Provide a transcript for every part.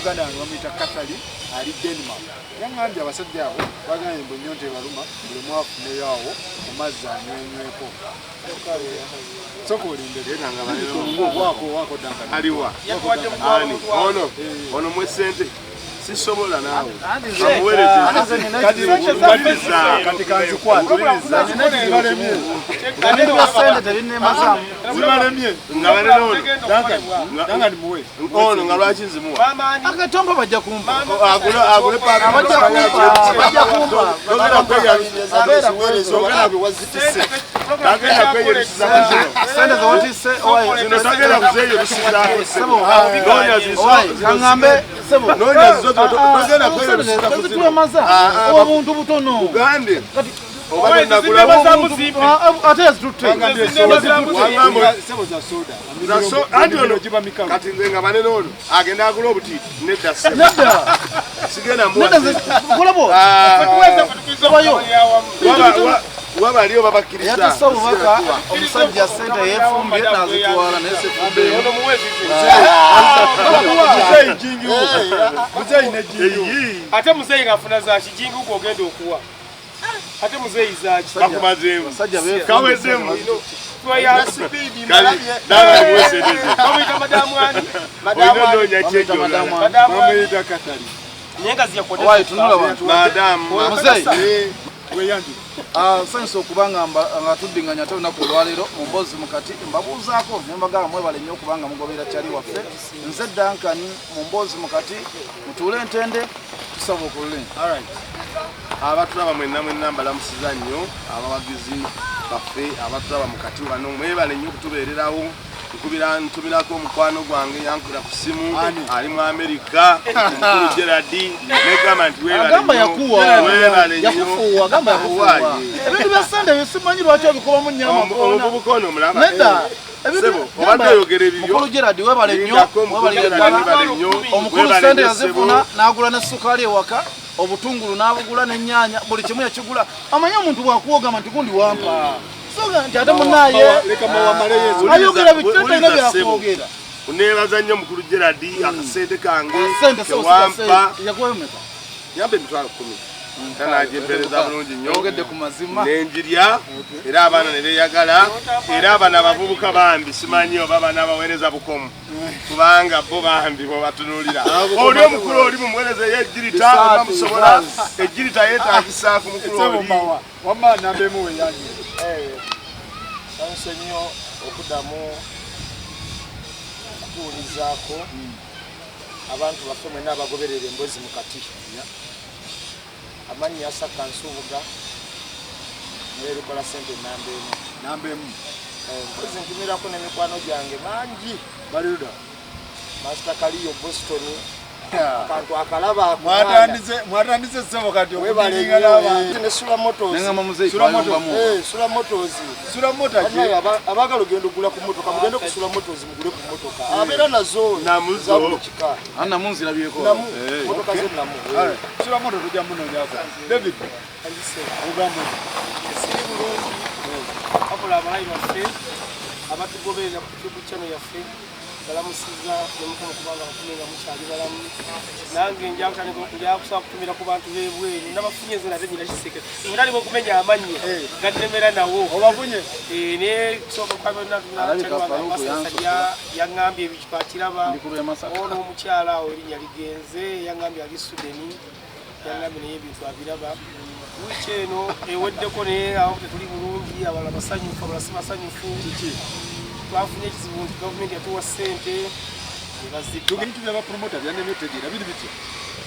muganda wange bamuyita Katali ali Denmark yaŋŋambye abasajja abo bagambye mbu ennyonta ebaluma buli mwafuneyo awo mu mazzi anywenyweko soka olindeko wako Duncan aliwa ono mwesente sisobola naawe kati kanzikwate zibalemye nga balenono Duncan muwe ono nga lwaki nzimuwa akatomba bajja kumpa agule omuntu butono ugande kati nze nga banene ono agenda agula obutiiti nedda sigenda wabaliyo babakkiriza omusajja sente yeefumbye nazitwala naye ate muzeyi ngafuna za kijingi uko ogenda okuwa ate muzeyi zaki bakumazeemu kaweddemu bamuyita Katali sanyusa okubanga nga tuddinganya ate olunaku olwaleero mu mboozi mukati mbabuuzaako ne mbagamba mwebale nnyo okubanga mugoberera kyali waffe nze Duncan mu mboozi mukati mutuule entende tusaba okulule abatulaba mwenna mbalamusiza nnyo abawagizi baffe abatulaba mukati wano mwebale nnyo okutubeererawo ntumirako omukwano gwange yankula ku simu ali mu Amerika omukulu Gerard negamba nti webale ebintu bya sande bisimanyi lwaki obikubamu nnyama omuvubuka ono omulaba obadde oyogera ebibyo mukulu Gerard webale nnyo omukulu sente yazifuna n'agula ne sukaali ewaka obutungulu n'abugula n'ennyaanya buli kimu yakigula amanye omuntu bwakuwogama nti gundi wampa soga nti ate munaye ayogera bitetaina byakwogera kuneebaza nnyo mukulu Gerard akasente kange kewampa yampa emitwalo 10 tanajempereza bulungi nnyo ogedde ku mazima nenjirya era abaana ne beeyagala era abana abavubuka bambi simanyi oba abaana abaweereza bukomu kubanga bo bambi bwebatunuulira oli omukulu oli mumuweereza ey'ejjirita oba musobola ejjirita yeetagisa ku mukulu oli wamma nambemu weyanyi sanyuse nnyo okuddamu okutuulizaako abantu baffe mwenna abagoberera emboozi mukati amannya Asaka Nsubuga neerukola sente nambemu mpozi ntumirako n'emikwano gyange mangi baliruda Master Kaliyo Boston kantu akalaba mwatandise ssebo kati okubiringa n'abantu ne Sula Motors Sula Motors abagala ogenda ogula ku motoka mugende ku Sula Motors mugule ku motoka abeera nazo zabulukika namunzirabyeko motoka zennamu Sula Motors tujja munoonyako David ogambo siri bulungi abula abalayi baffe abatugoberera ku YouTube channel yaffe balamusiza nemukono kubanga bakumenga mukyali balamu nange njakusobola kutumira ku bantu b'ebweru nabafunye nze nate nyina kiseke ndali bokumenya amannyo gatemera nawo obafunye naye kusooka kwabasajja yaŋŋambye ebikipakiraba ono omukyala awo erinnya ligenze yaŋŋambye ali Sudeni yaŋŋambye naye ebintu abiraba wiiki eno eweddeko naye awo tetuli bulungi abalala basanyufu abalala si basanyufu twafunye ekizibu nti gavumenti yatuwa ssente ebintu byabapromota byanemetegeera biri bitya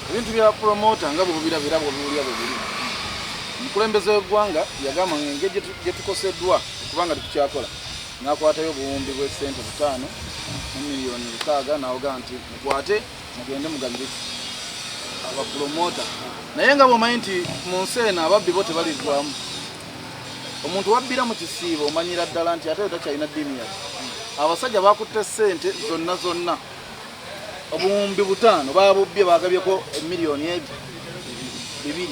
ebintu bya promota nga bwebirabira bwebiwulira bwebiri omukulembeze w'eggwanga yagamba ngenge gyetukoseddwa okubanga tetukyakola n'akwatayo obuwumbi bw'essente 5 miliyoni 6 n'awogaa nti mukwate mugende mugabire abapromota naye nga bw'omanyi nti mu nsi eno ababbi bo tebalizwamu omuntu wabbira mu kisiibo omanyira ddala nti ate takyalina ddiini yake abasajja bakutte ssente zonna obuwumbi 5 babubbye bagabyeko emiliyoni 2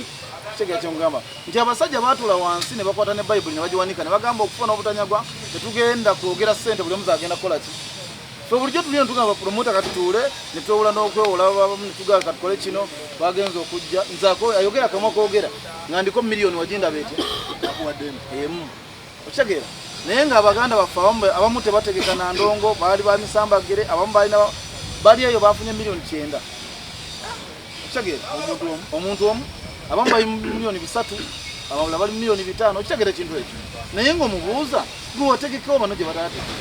kitegeera kyemugamba nti abasajja baatula wansi ne bakwata ne bayibuli ne bagiwanika ne bagamba okufa n'obutanyagwa tetugenda kwogera ssente buli omuzi agenda kukola ki so bulijjo tulina tugamba promota katituule ne twewula n'okwewola netugamba katukole kino bagenza okujja nzaako ayogera kamwa koogera nga ndiko miliyoni wagindaba etya emu okitegeera naye ng'abaganda baffe abamu tebategeka na ndongo baali ba misambagere abamu bali eyo bafunye miliyoni 9 okitegeera omuntu omu abamu bali miliyoni 3 abalala bali miliyoni 5 okitegeera ekintu ekyo naye ng'omubuuza gwe wategekawo bano gye bataategeka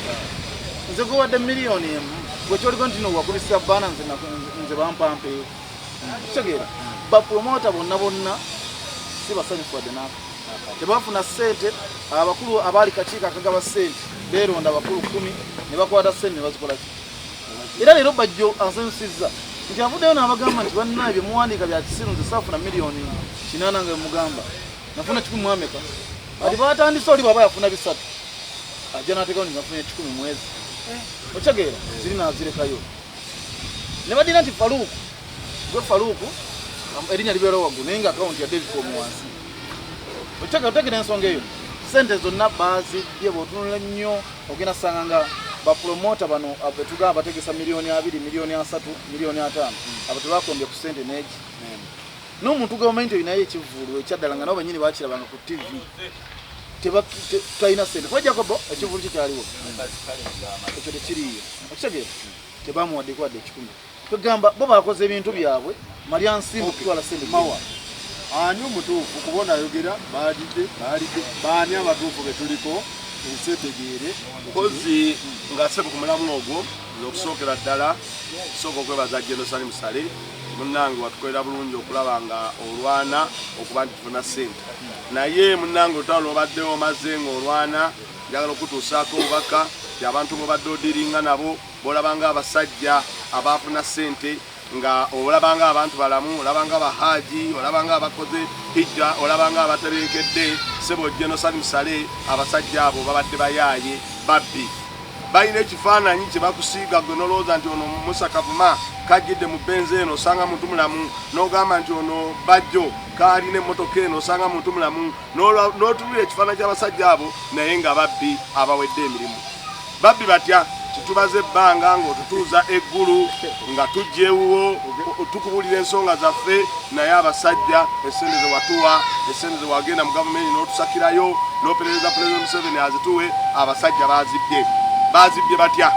nze gwe wadde miliyoni emu gwe kyoliko nti nowakubisa baana nze bampampeeyo okitegeera bapromota bonna si basanyufu wadde naako tebafuna ssente abakulu abaali kakiiko akagaba ssente beeronda abakulu 10 ne bakwata ssente ne bazikolaki era leero bajjo ansanyusizza nti avuddeyo n'abagamba nti bannaye bye muwandiika bya kisiru nze saafuna miliyoni 8 nga bemugamba nafuna 10 mu ameka ati batandise oli baba yafuna 3 ajja n'ateekawo nti nafuna 10 mwezi okitegeera ziri nazirekayo ne badira nti Faluuku erinnya libeerawo waggulu naye nga akawunti yadde ebikoomu wansi otegeera ensonga eyo ssente zonna baazibye bw'otunula nnyo ogenda ssanga nga bapromota bano betugamba bategesa miliyoni 2 miliyoni 3 miliyoni 5 abo tebakombye ku ssente neegi n'omuntu gavumenti oyo naye ekivulu ekyaddala nga nabo bennyini bakirabanga ku TV talina ssente kwejjako bo ekivulu kikyaliwo ekyo tekiriyo okitegeera tebamuwaddeko wadde 10 tugamba bo bakoze ebintu byabwe malya nsimbu kutwala ssente mawa ani omutuufu kubona ayogera baalidde baani abatuufu betuliko ensetegeere kozi nga sebe ku mulamu ogwo n'okusookera ddala sooka okwebaza Jenosani Musale munnange watukolera bulungi okulaba nga olwana okuba nti tufuna ssente naye munnange olutalo lwobaddewo omaze ng'olwana njagala okutuusaako obubaka ti abantu bobadde odiringa nabo bolabanga abasajja abaafuna ssente nga olabanga abantu balamu olabanga abahaji olabanga abakoze hijja olabanga abaterekedde sebo Jenosani Musale abasajja abo babadde bayaaye babbi balina ekifaananyi kye bakusiiga gwe nolowooza nti ono Musa Kavuma kajjidde mu benzi eno osanga muntu mulamu n'ogamba nti ono Bajjo kaalina emmotoka eno osanga muntu mulamu n'otunula ekifaananyi ky'abasajja abo naye nga babbi abawedde emirimu babbi batya tutubaze ebbanga ng'otutuuza eggulu nga tujjeewuwo tukubulira ensonga zaffe naye abasajja essente ze watuwa essente ze wagenda mu gavumenti n'otusakirayo n'operereza Pulezidenti Museveni azituwe abasajja bazibbye batya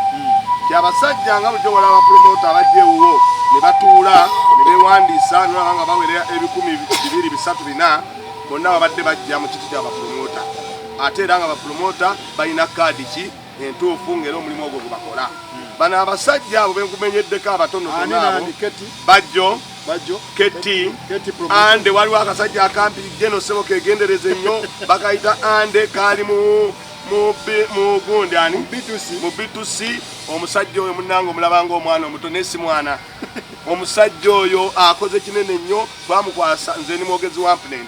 ti abasajja nga bulijjo wala abapromota abajjeewuwo ne batuula ne beewandiisa nolaba nga bawera 200-300 bonna babadde bajja mu kiti ky'abapromota ate era nga abapromota balina kaadi ki entuufu ng'era omulimu ogwo gwe bakola bano abasajja abo benkumenyeddeko abatonotono abo Bajjo Keti ande waliwo akasajja akampi Jeno Sebo kegendereza ennyo bakayita ande kaali mu gundi ani mu bitusi omusajja oyo munnange omulabanga omwana omuto nesi mwana omusajja oyo akoze kinene nnyo twamukwasa nze ni mwogezi wa Ampunet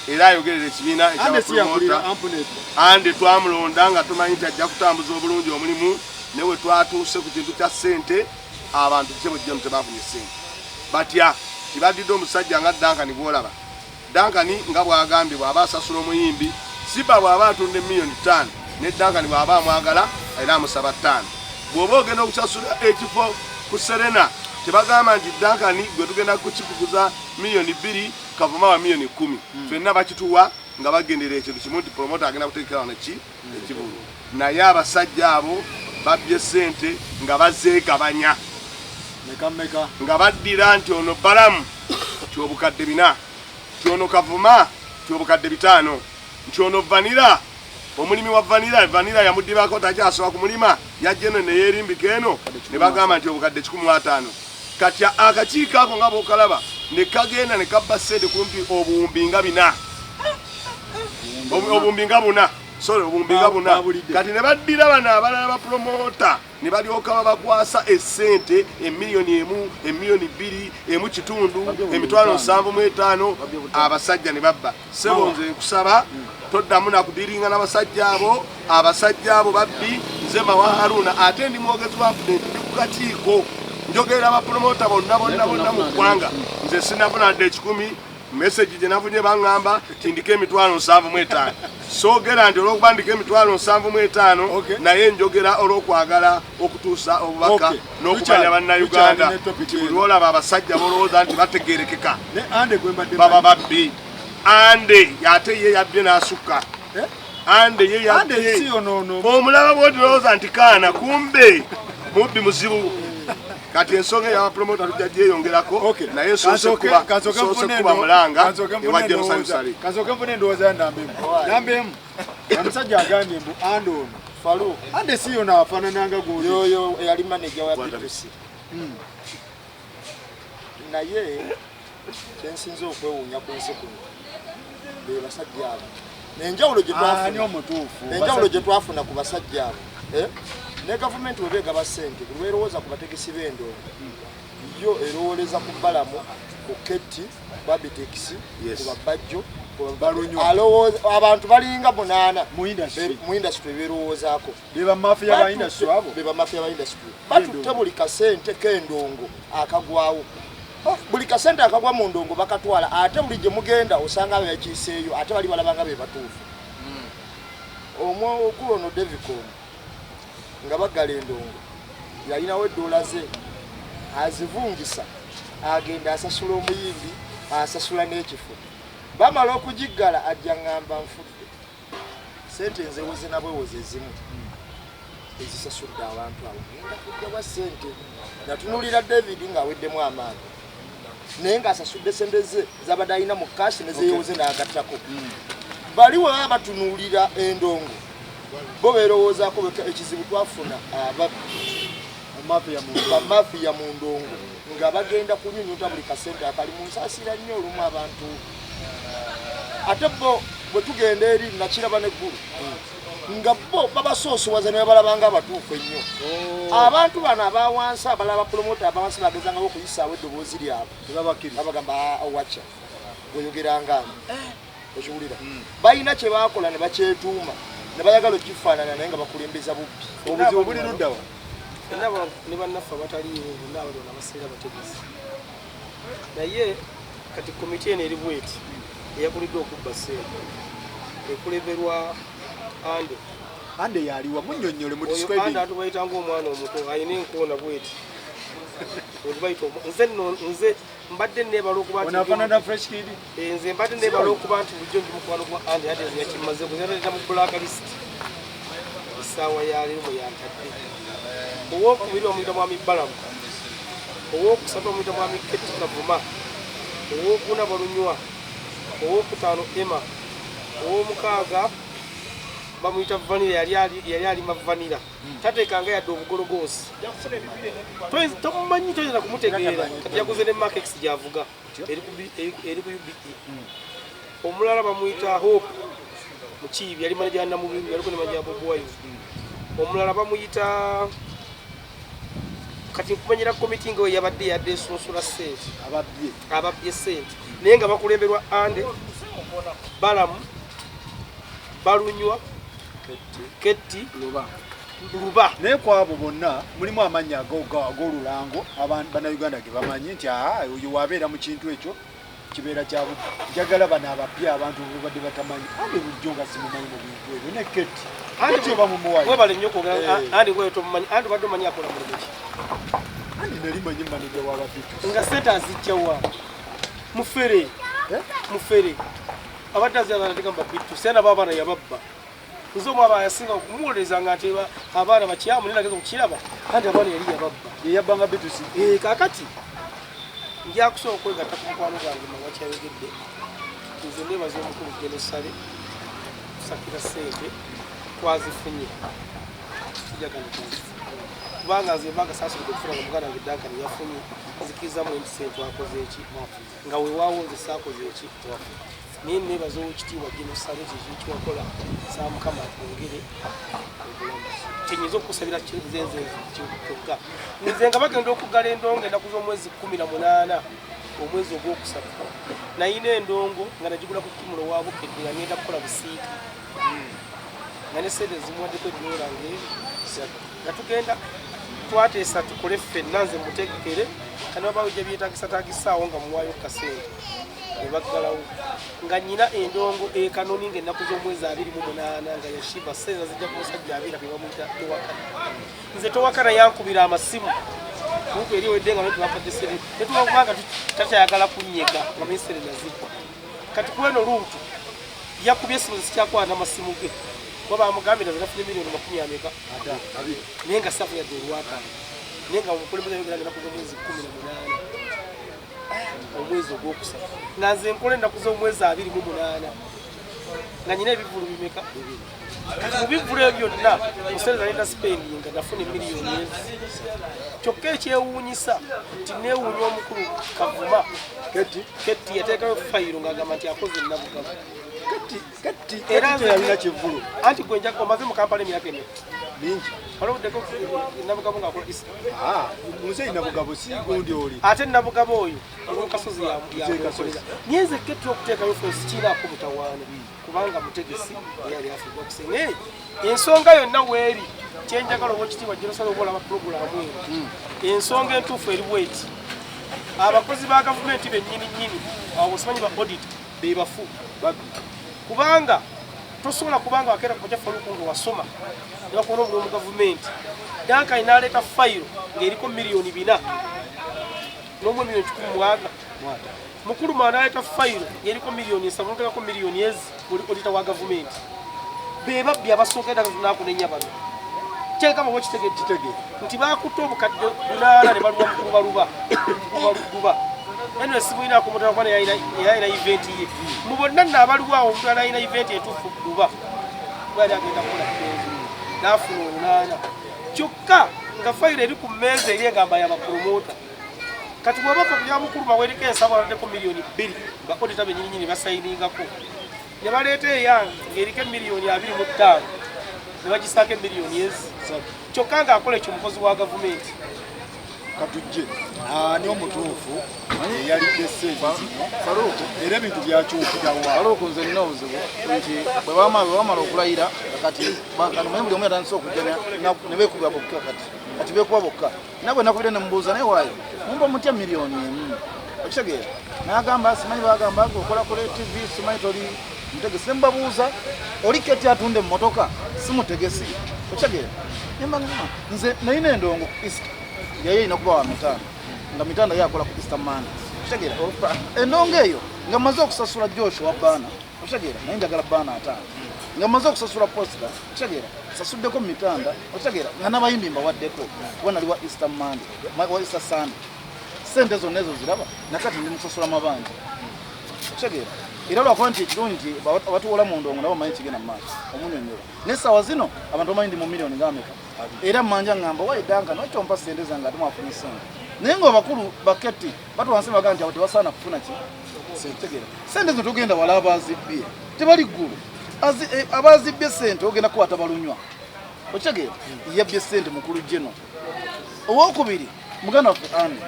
era ayogerera ekibiina ekyabapromota ande twamulonda nga tumanyi nti ajja kutambuza obulungi omulimu newe twatuuse ku kintu kya ssente abantu kyebojjemu tebafunye ssente batya kibaddidde omusajja nga Dankani bwolaba Dankani nga bwagambye bw'aba asasula omuyimbi siba bw'aba atunda miliyoni 5 ne Dankani bw'aba amwagala era amusaba 5 bw'oba ogenda okusasula ekifo ku Serena tebagamba nti Dankani gwe tugenda kukikuguza miliyoni 2 Kavuma wa miliyoni 10 ffenna bakituwa nga bagendera ekintu kimu nti promota agenda kuteekerawo neki ekibulu naye abasajja abo babbye ssente nga bazeegabanya nga baddira nti ono Balamu kyobukadde 4 kyono Kavuma kyobukadde 5 nkyono Vanilla omulimi wa Vanilla yamuddibako takyasobola kumulima yajjeno neyeerimbika eno ne bagamba nti obukadde 15 kati akakiiko ako nga bw'okalaba ne kagenda ne kabba ssente kumpi obuwumbi nga 4 obuwumbi nga 4 obuwumbi nga 4 kati ne baddira bano abalala bapromota ne balyoka babakwasa essente emiliyoni 1 emiliyoni 2 emu kitundu emitwalo 75 abasajja ne babba sebo nze nkusaba toddamu nakudiringa n'abasajja abo babbi nze Mawa Haruna ate ndi mwogezi wa Ampunet ndi ku kakiiko njogera abapromota bonna mu ggwanga nze sinafuna dde 10 message gye nafunye baŋŋamba tindika emitwalo 75 soogera nti olw'okubandika emitwalo 75 naye njogera olw'okwagala okutuusa obubaka n'okumanya bannayuganda nti buli olaba abasajja bolowooza nti bategeerekeka baba babbi. Ande ate ye yabye n'asukka. Ande ye yabye omulaba bw'olowooza nti kaana kumbe mubbi muzibu. Kati ensonga ya promoter tujja gyeyongerako naye soose kuba mulanga ewa Jerusalem Sali. Kasoke mfune ndowooza Nambemu. Omusajja agambye mbu Ande ono Faru. Ande si yona afaanananga guli. Yoyo eyali manager wa BTC. Naye kyensinza okwewuunya ku nsi kuno be basajja abo. Nenjawulo gye twafuna ku basajja abo. Ne government webegaba ssente bulwerowooza ku bategesi b'endongo yo erowooleza ku Balamu ku Ketti Babitex ku Babajjo abantu balinga 8 mu industry berowoozaako beba mafia ba industry batutte buli kasente k'endongo akagwawo. Buli kasente akagwa mu ndongo bakatwala ate buli gye mugenda osanga abakiiseeyo ate bali balabanga be batuufu. Omwo ono Devicom nga bagala endongo yalinawo $1 ze azivungisa agenda asasula omuyimbi asasula n'ekifo bamala okugiggala ajja ngamba nfudde sente nze woze nabwewoze ezimu ezisasudde abantu abo ngenda kujjawa sente natunulira David ng'aweddemu amaanyi naye ng'asasudde sente ze zabadde alina mu kashi nezeyewoze n'agattako bali we baba batunuulira endongo bo berowoozaako ekizibu twafuna bamafiya mu ndongo nga bagenda kunyunyuta buli kasente akali mu nsaasira nnyo olumu abantu ate bo bwe tugenda eri nakiraba neggulu nga bo babasoosowaza ne babalabanga abatuufu ennyo. Abantu bano abawansi abalaba promota abawansi bagezangawo okuyisaawo eddoboozi lyabwe babagamba wacha weyogeranga ekiwulira balina kye baakola ne bakyetuuma ne bayagala okifaanana naye nga bakulembeza bubbi. Obuzibu buli ludda wa ne bannaffe abataliiwo bonna abalona abaseera bategesi naye kati komiti eno eri bweti eyakuliddwa okubba ssente ekuleberwa Ande yaliwa munnyonnyole mu describing Ande atubayita ng'omwana omuto ayina enkoona bweti nze mbadde neebala okuba nze mbadde neebala okuba nti bulijjo ndi mukwano gwa Ande ate yakimaze kuzaleeta mu blacklist essaawa yaleero mwe yantadde. Owokubiri omuyita mwami Balamu, owokusatu omuyita mwami Ketti Kavuma, owokuna Balunywa, owokutaano Emma, owomukaaga bamuyita Vanilla yali alima Vanilla tateekanga yadde obugologoosi tomumanyi toyinza kumutegeera kati yaguze ne Makex gyavuga eri ku UBE. Omulala bamuyita Hope Mukiibi yali manager Namubimbi yaliko ne manager Bob Wine. Omulala bamuyita kati nkumanyira komiti nga yabadde yadde esunsula ssente ababbye ssente naye nga bakulemberwa Ande Balamu Balunywa Ketti Luba. Naye ku abo bonna mulimu amannya ag'olulango bannayuganda ge bamanyi nti oyo wabeera mu kintu ekyo kibeera kyabwe. Njagala bano abapya abantu babadde batamanyi Ande bulijjo nga simumanyi mu bintu ebyo ne Ketti Ande oba mumuwayi webale nnyo okwogera Ande gweyo tomumanyi Ande badde omanyi akola mulimu ki Ande nali manyi manager w'abapitu nga sente azijjawa mufere abadde azirateeka mu bapitu sena baabana yababba nze omwaba yasinga okumuwolezanga nti abaana bakyamu naye nageza okukiraba anti abaana yali yababba yeyabbanga bitusi kaakati njakusobola okwegatta ku mukwano gwange mawakyayogedde nze nebaza omukulu Genosale kusakira ssente twazifunye kijagano kubanga nze mbanga saasulidde okufuna nga muganda wange Duncan yafunye nzikirizamu enti twakoze eki nga weewaawo nze saakoze eki naye nebaza owekitiibwa Genosale kiwakola saa Mukama atwongere obulamuzi kyenyinza okusabira nzenze kyokka nze nga bagenda okuggala endongo ennaku z'omwezi 18 omwezi ogwokusatu nayina endongo nga nagigula ku kimulo wa Bukedde nga ngenda kukola busiika nga ne sente zimuwaddeko $1 nga tugenda twateesa tukole ffenna nze mutegekere kanibabawejja byetagisaawo nga muwaayo kasente ebaggalawo nga nnyina endongo ekanoni ng'ennaku z'omwezi 28 nga yashiba sente zijja ku musajja abeera be bamuyita Towakana. Nze Towakana yankubira amasimu kuko eri wedde nga netubafadde sere netubakubanga takyayagala kunnyega nga mesere nazikwa kati kweno luutu yakubye esimu zikyakwata amasimu ge kuba bamugambira zinafune miliyoni 20 naye nga safu yadde olwataano naye nga omukulembeze yogera ennaku z'omwezi 18 omwezi ogwokusatu nga nze nkola ennaku z'omwezi 28 nga nyina ebivulu bimeka kati mu bivulu ebyo byonna musereza neta spending nga nafuna miliyoni ezi kyokka ekyewuunyisa nti neewuunya omukulu Kavuma Ketti yateekayo fayiro ng'agamba nti akoze ennabugabu era yalina kivulu anti gwe njagala omaze mu kampala emyaka emeka mingi walobuddeko nabugabo ng'akola isa muze nabugabo si gundi oli ate nabugabo oyo olw'okasozi yamukolera nyeze Ketti okuteekayo fensi kiinaako mutawaana kubanga mutegesi eyali afirwa okusenga ensonga yonna weeri kyenjagala oba ekitiibwa Jerusalem oba olaba purogulaamu eyo ensonga entuufu eri bweti abakozi ba gavumenti bennyini abo simanyi ba audit bebafu kubanga tosobola kubanga wakeera ku kyafaluku nga wasoma nebakuona obuli omu gavumenti danka inaleeta fayiro ng'eriko miliyoni 4 n'omwe miliyoni 100 mukulu mwanaleeta fayiro ng'eriko miliyoni 7 nokebako miliyoni ezi olita wa gavumenti bebabbi abasookedda nakunenya bano kyeka baba kitegedde nti bakutte obukadde 8 ne baluba mukubaluba eno esimu ina akomotera kwana yayina event ye mu bonna nabaliwo awo omuntu alayina event etuufu luba bali agenda kukola nafuna 8 kyokka nga fayiro eri ku mmeeza eri egamba yabapromota kati bwabaka bya mukulu bawereka ensabo aladdeko miliyoni 2 bakodeta bennyininyini basayiningako ne baleeta eyange ng'eriko miliyoni 25 ne bagisaako miliyoni ezi kyokka ng'akola ekyo mukozi wa gavumenti katujje ani omutuufu eyalidde sente Faruku era ebintu byakyukirawa Faruku nze nina obuzibu nti bwe bamala okulayira kati buli omu yatandise okujja ne beekuba bokka kati beekuba bokka nabwe nakubire ne mubuuza naye waayo mumba mutya miliyoni emu okitegeera n'agamba simanyi bagamba okola kule TV simanyi toli mutegesi ne mbabuuza oli Ketti atunda emmotoka si mutegesi okitegeera nze nalina endongo yaye inakuba wa mitanda nga mitanda yakola ku Easter Monday kitegeera endongo eyo nga maze okusasula Joshua wa bana kitegeera naye njagala bana ataano nga maze okusasula posta kitegeera sasuddeko mitanda kitegeera nga n'abayimbi mbawaddeko kuba nali wa Easter Monday wa Easter Sunday sente zonna ezo ziraba nakati ndi musasula mabanja kitegeera era lwakuba nti ekirungi abatuwola mu ndongo nabo manyi kigenda mu maaso omunyonyola n'essaawa zino abantu bamanyi ndi mu miliyoni ng'ameka era manja ngamba wayidanka nokyompa sente zange ate mwafunye sente naye nga abakulu ba Ketti batuwansi bagaa nti abo tebasaana kufuna ki kitegeera sente zino togenda wala abazibbye tebali ggulu abazibbye sente ogenda kukwata balunywa okitegeera yabbye sente mukulu jeno owokubiri muganda waffe ani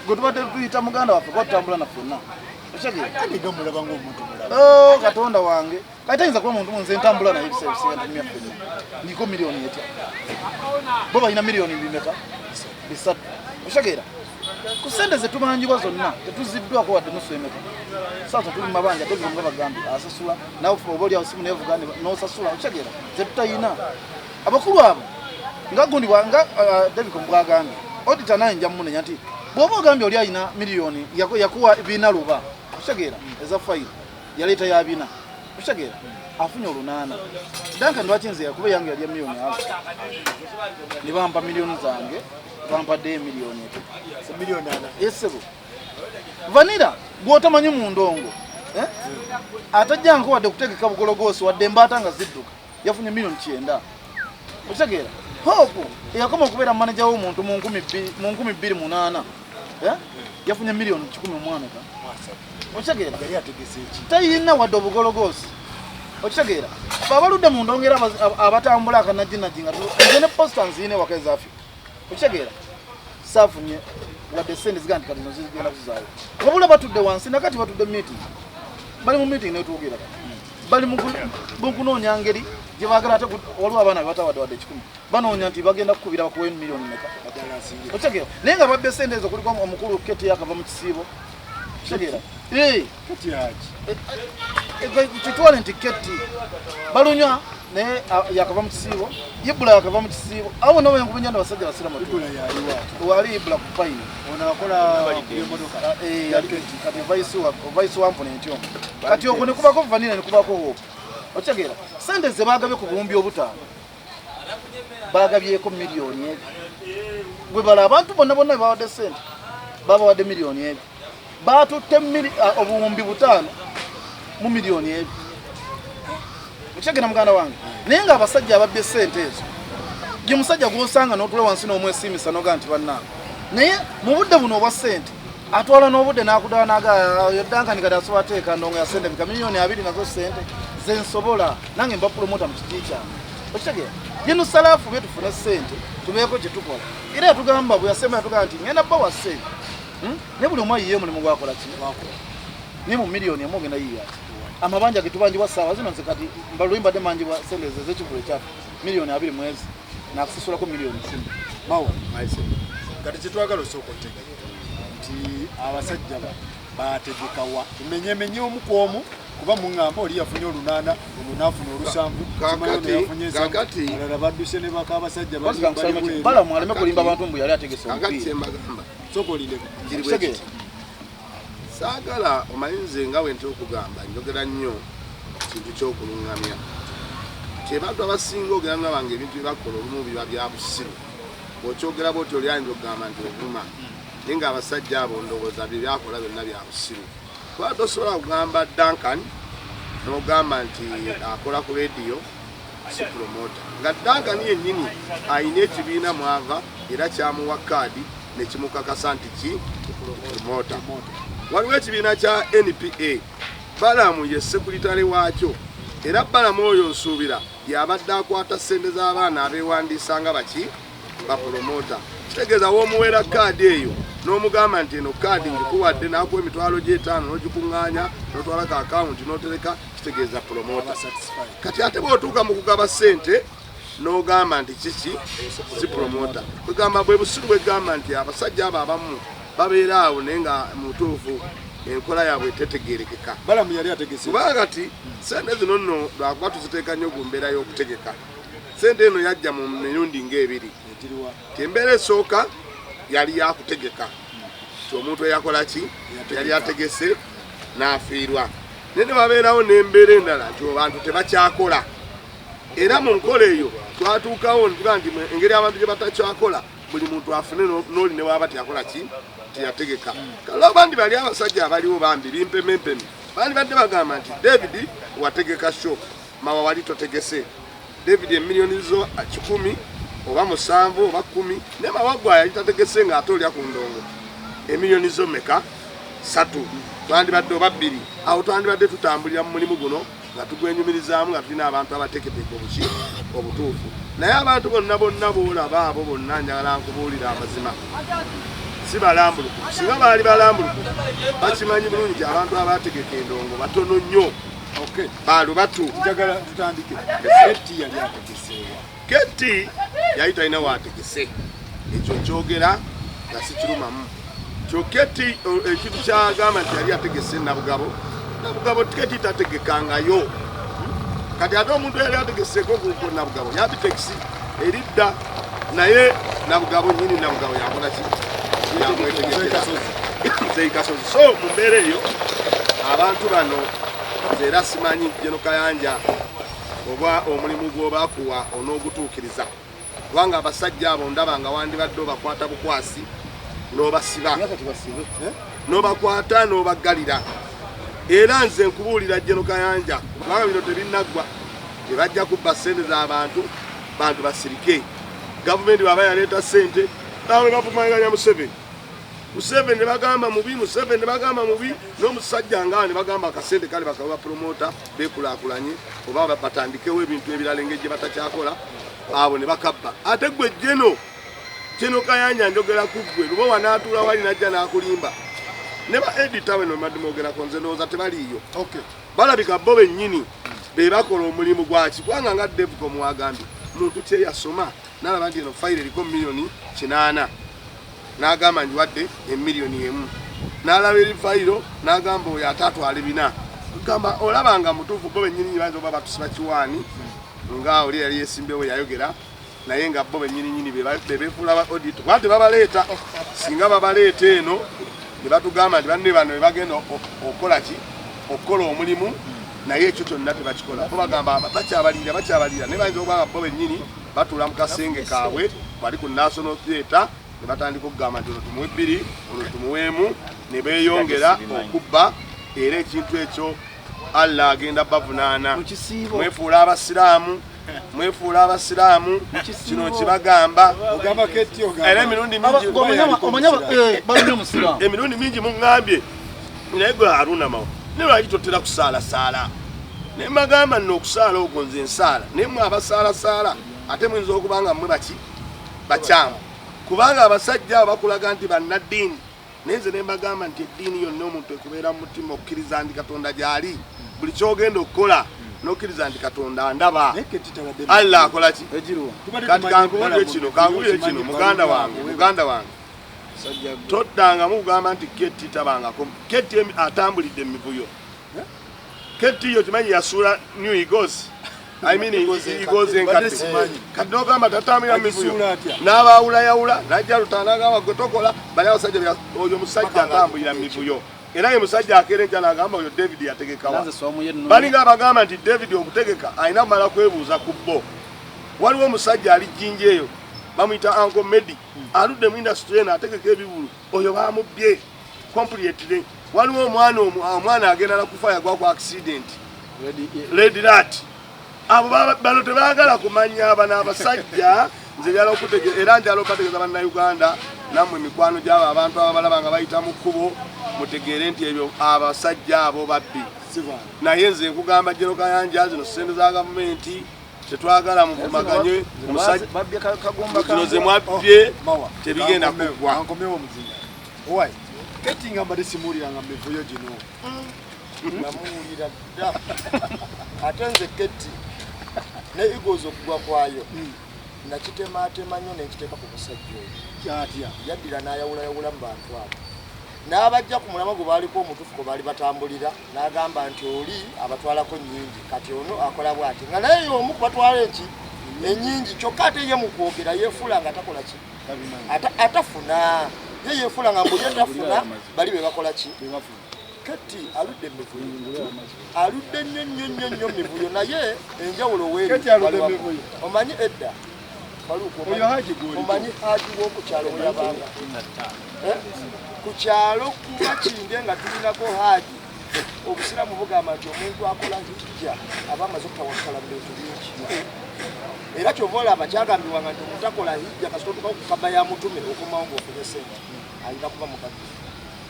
gwe tubadde tuyita muganda waffe kwatutambula naffenna Katonda wange kati ayinza kuba muntu nze ntambula naye ebiseera byaffe ndiko miliyoni etya bo balina miliyoni 3 okitegeera ku sente ze tumanjibwa zonna tetuziddwako wadde nusu emeka sasa tuli mabanja tezonga bagambi asasula nawe oba oli awo simu nevuga n'osasula okitegeera ze tutayina abakulu abo nga gundi wanga David Kombwagambye auditor naye nja munenya nti bw'oba ogambye oli ayina miliyoni yakuwa bina luba okitegeera eza fayiro yaleeta ya bina okitegeera afunye 8 danka ndwaki nze yakuba yange yali miliyoni 1 ne bampa miliyoni zange bampadde miliyoni 1 miliyoni 4 yesebo vanira gwotamanyi mu ndongo atajjanko wadde kutegeka bugologosi wadde embaata nga zidduka yafunye miliyoni 9 okitegeera hope yakoma okubeera manager w'omuntu mu 2008 yafunye miliyoni 10 omwana okitegeera yali ategese eki tayina wadde obugologosi okitegeera babaludde mu ndongera abatambula akanajinaji nga nze ne posta nziine waka eza Africa okitegeera saafunye wadde sente zigandi kati zigenda kuzaayo wabula batudde wansi nakati batudde meeting bali mu meeting netwogera bali mu kunoonya ngeri gye baagala ate waliwo abaana batawadde wadde 10 banoonya nti bagenda kukubira bakuwe miliyoni meka okitegeera naye nga babbe sente ezo kuliko omukulu Ketti yakava mu kisiibo okitegeera kati yaki kitwale nti keti balunywa naye yakava mu kisiibo Ibula yakava mu kisiibo abo nabo yankubunyanda basajja basiramu Ibula yaliwa wali Ibula ku paini ono akola emotoka kati vice wampone ntyo kati okwo ne kubako vanilla ne kubako hope otegera sente ze bagabye ku bulumbi obutaano bagabyeko miliyoni ebi gwe bala abantu bonna bawadde sente babawadde miliyoni ebi batutte obuwumbi butaano mu miliyoni ebi otegera muganda wange naye nga abasajja ababbye sente ezo gye musajja gw'osanga n'otula wansi n'omwesimisa noga nti bannange naye mu budde buno obwa sente atwala n'obudde n'akuddawa yoddanka kati asobola teeka ndongo ya sente bika miliyoni 2 nazo sente zensobola nange mba promota mu kiti kyange okitegeera gino salaafu bye tufune sente tubeeko kye tukola era yatugamba bwe yasemba yatugamba nti ngenda bba wa sente ne buli omu ayiye omulimu gwakola kino naye mu miliyoni emu ogenda yiya amabanja getubanjibwa saawa zino nze kati mbaluyimba demanjibwa sente ez'ekivulu ekyaffe miliyoni 2 mwezi nakusasulako miliyoni 10 mawo kati kyetwagala osooka otegeka nti abasajja bategekawa tumenyemenye omu ku omu kuba muŋŋamba oli yafunye olunaana olunafuna olusanvu alala badduse ne baka abasajja bala mwaleme kulimba abantu mbu yali ategese sooka olinde saagala omayinze nga wente okugamba njogera nnyo kintu ky'okuluŋŋamya kyebantu abasinga ogenda bange ebintu byebakola olumu biba bya busiru bw'okyogera bwoti oli ayinza okugamba nti ovuma naye nga abasajja abo ndowooza bye byakola byonna bya busiru kuba tosobola kugamba Duncan n'ogamba nti akola ku rediyo si promota nga Duncan yennyini ayina ekibiina mwava era kyamuwa kaadi nekimukakasa nti ki promota waliwo ekibiina kya NPA Balamu ye sekuritale waakyo era Balamu oyo nsuubira yabadde akwata ssente z'abaana abeewandiisa nga baki bapromota kitegeeza w'omuweera kaadi eyo n'omugamba nti eno kaadi ngikuwadde n'akuwa emitwalo gy'etaano n'ogikuŋŋaanya n'otwala ka akawunti n'otereka kitegeeza promota kati ate bw'otuuka mu kugaba ssente n'ogamba nti kiki si promota kwegamba bwe busiru bwegamba nti abasajja abo abamu babeera awo naye nga mutuufu enkola yaabwe tetegerekeka Balamu yali ategese kuba kati sente zino nno lwakuba tuziteeka nnyo ku mbeera y'okutegeka sente eno yajja mu mirundi ng'ebiri ti embeera esooka yali yakutegeka ti omuntu eyakola ki yali ategese n'afiirwa naye ne babeerawo n'embeera endala nti abantu tebakyakola era mu nkola eyo twatuukawo ntuga nti engeri abantu gye batakyakola buli muntu afune n'oli ne waba tiyakola ki tiyategeka kale abandi bali abasajja abaliwo bambi bimpemempemi bandi badde bagamba nti David wategeka show mawa wali totegese David emiliyoni zo 10 oba 7 oba 10 ne mawagwa yali tategese nga atolya ku ndongo emiliyoni zo meka 3 twandi badde oba 2 awo twandi badde tutambulira mu mulimu guno nga tugwenyumirizaamu nga tulina abantu abateketeeka obuki obutuufu naye abantu bonna boolaba abo bonna njagala nkubuulira amazima si balambulukufu singa baali balambulukufu bakimanyi bulungi nti abantu abategeka endongo batono nnyo balubatu njagala tutandike Keti yali ategeseewa Keti yali talina waategese ekyo kyogera nga si kirumamu kyo Keti ekintu kyagamba nti yali ategese nabugabo Keti tategekangayo kati ate omuntu yali ategeseeko kuko nabugabo yabi taxi eridda naye nabugabo nyini nabugabo yakola ki yamwetegekera zeikasozi so mu mbeera eyo abantu bano era simanyi Jeno Kayanja oba omulimu gw'obakuwa onoogutuukiriza kubanga abasajja abo ndaba nga wandibadde obakwata bukwasi n'obasiba n'obakwata n'obaggalira era nze nkubuulira Jeno Kayanja kubanga bino tebinnaggwa tebajja kubba ssente z'abantu bantu basirike gavumenti baba yaleeta ssente nawe bavumaganya Museveni ne bagamba mubi Museveni ne bagamba mubi n'omusajja nga ne bagamba akasente kale bakawa promota bekulaakulanye oba batandikewo ebintu ebirala engeri gye batakyakola abo ne bakabba ate gwe Jeno Kayanja njogera ku ggwe luba wanaatuula wali najja n'akulimba ne ba edita we nomadi mwogerako nze ndowooza tebaliiyo balabika bo bennyini be bakola omulimu gwaki kubanga nga Devuko mwagambye muntu kye yasoma n'alaba nti eno fayiro eriko miliyoni 8 n'agamba njiwadde emiliyoni 1 n'alaba erifayiro n'agamba oyo atatwala bina gamba olabanga mutuufu bo bennyini bayinza oba batusiba kiwaani nga oli yali yesimbewo yayogera naye nga bo bennyini bebefuula ba audit kuba tebabaleeta singa babaleeta eno ne batugamba nti banne bano bagenda okukola ki okukola omulimu naye ekyo kyonna tebakikola bo bagamba bakyabalira naye bayinza okuba bo bennyini batuula mu kasenge kaabwe bali ku national theatre ne batandika okugamba nti ono tumuwe 2 ono tumuweemu ne beeyongera okubba era ekintu ekyo Allah agenda bavunaana mwefuula abasiraamu kino kibagamba era emirundi mingi muŋŋambye naye gwe Haruna Mawo ne lwaki totera kusaalasaala ne mbagamba nno okusaala okwo nze nsaala naye mwe abasaalasaala ate muyinza okuba nga mmwe bakyamu kubanga abasajja abo bakulaga nti bannaddiini naye nze ne mbagamba nti eddiini yonna omuntu ekubeera mu mutima okukkiriza nti Katonda gy'ali buli kyogenda okukola n'okkiriza nti Katonda ndaba Allah akola ki kati kangulire kino muganda wange toddangamu kugamba nti Keti tabangako Keti atambulidde emivuyo Keti yo kimanyi yasuula New Eagles I mean Eagles enkate kati n'ogamba tatambulira mivuyo n'abaawulayawula n'ajja lutaana agamba gwe tokola bali abasajja oyo musajja atambulira mivuyo era ye musajja akeera enkya n'agamba oyo David yategekawa balinga abagamba nti David okutegeka alina kumala kwebuuza ku bbo waliwo omusajja ali Jinja eyo bamuyita Uncle Medi aludde mu industry eno ategeka ebibulu oyo bamubbye completely waliwo omwana agenda nakufa yagwa ku accident Red Rat abo bano tebaagala kumanya abana abasajja nze njala okutegeka era njala okubategeeza bannayuganda nammwe mikwano gy'abo abantu ababalaba nga bayita mu kkubo mutegeere nti ebyo abasajja abo babbi naye nze nkugamba General Kayanja zino ssente za gavumenti tetwagala muvumaganye kino ze mwabbye tebigenda kuggwa Keti nga mbadde simuwuliranga mivuyo gino namuwulira dda ate nze Keti ne Eagles okugwa kwayo nakitemaatema nnyo nekiteeka ku musajja oyo yaddira n'ayawulayawula mu bantu abo n'abajja ku mulama gwe baaliko omutuufu gwe baali batambulira n'agamba nti oli abatwalako nnyingi kati ono akola bw'ati nga naye omu kubatwala eki ennyingi kyokka ate ye mu kwogera yeefuula nga atakola ki atafuna ye yeefuula nga mbuli atafuna bali be bakola ki Keti aludde mivuyo aludde nnyo mivuyo naye enjawulo weeri omanyi edda omanyi Haji w'okukyalo we yabanga ku kyalo kuba kinge nga tulinako Haji obusiraamu bugamba nti omuntu akola hijja aba amaze okutawakkala mu bintu bingi era kyova olaba kyagambiwanga nti omuntu akola hijja kasita otuka ku kaba ya mutume okomawo ng'ofunye sente alina kuba mukadde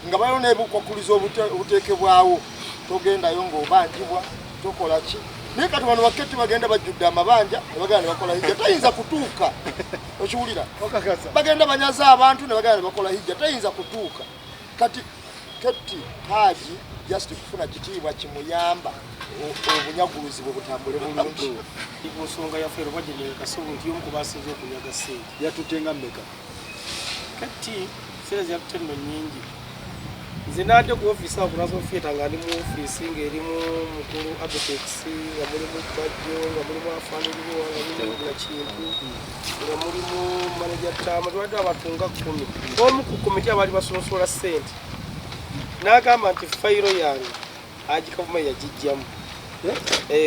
nga baliwo n'ebikwakuliza obuteekebwawo togendayo ng'obanjibwa tokola ki naye kati bano Baketi bagenda bajjudde amabanja ne bagenda ne bakola hijja tayinza kutuuka okiwulira bagenda banyaza abantu ne bagenda ne bakola hijja tayinza kutuuka kati Keti Haji just kufuna kitiibwa kimuyamba obunyaguluzi bwe butambule bulungi ku nsonga yaffe Rwagene Kasubu nti omu ku baasinze okunyaga ssente yatutenga mmeka Keti sente ziyatutendo nnyingi nze nadde ku ofiisi awo kunazo theatre nga ndi mu ofiisi ng'erimu mukulu Abetex nga mulimu Bajjo nga mulimu afaaniriwa nga mulimu bula kintu nga mulimu manager Tama tubadde abantu nga 10 omu ku komiti abaali basosola ssente n'agamba nti fayiro yange Haji Kavuma yagijjamu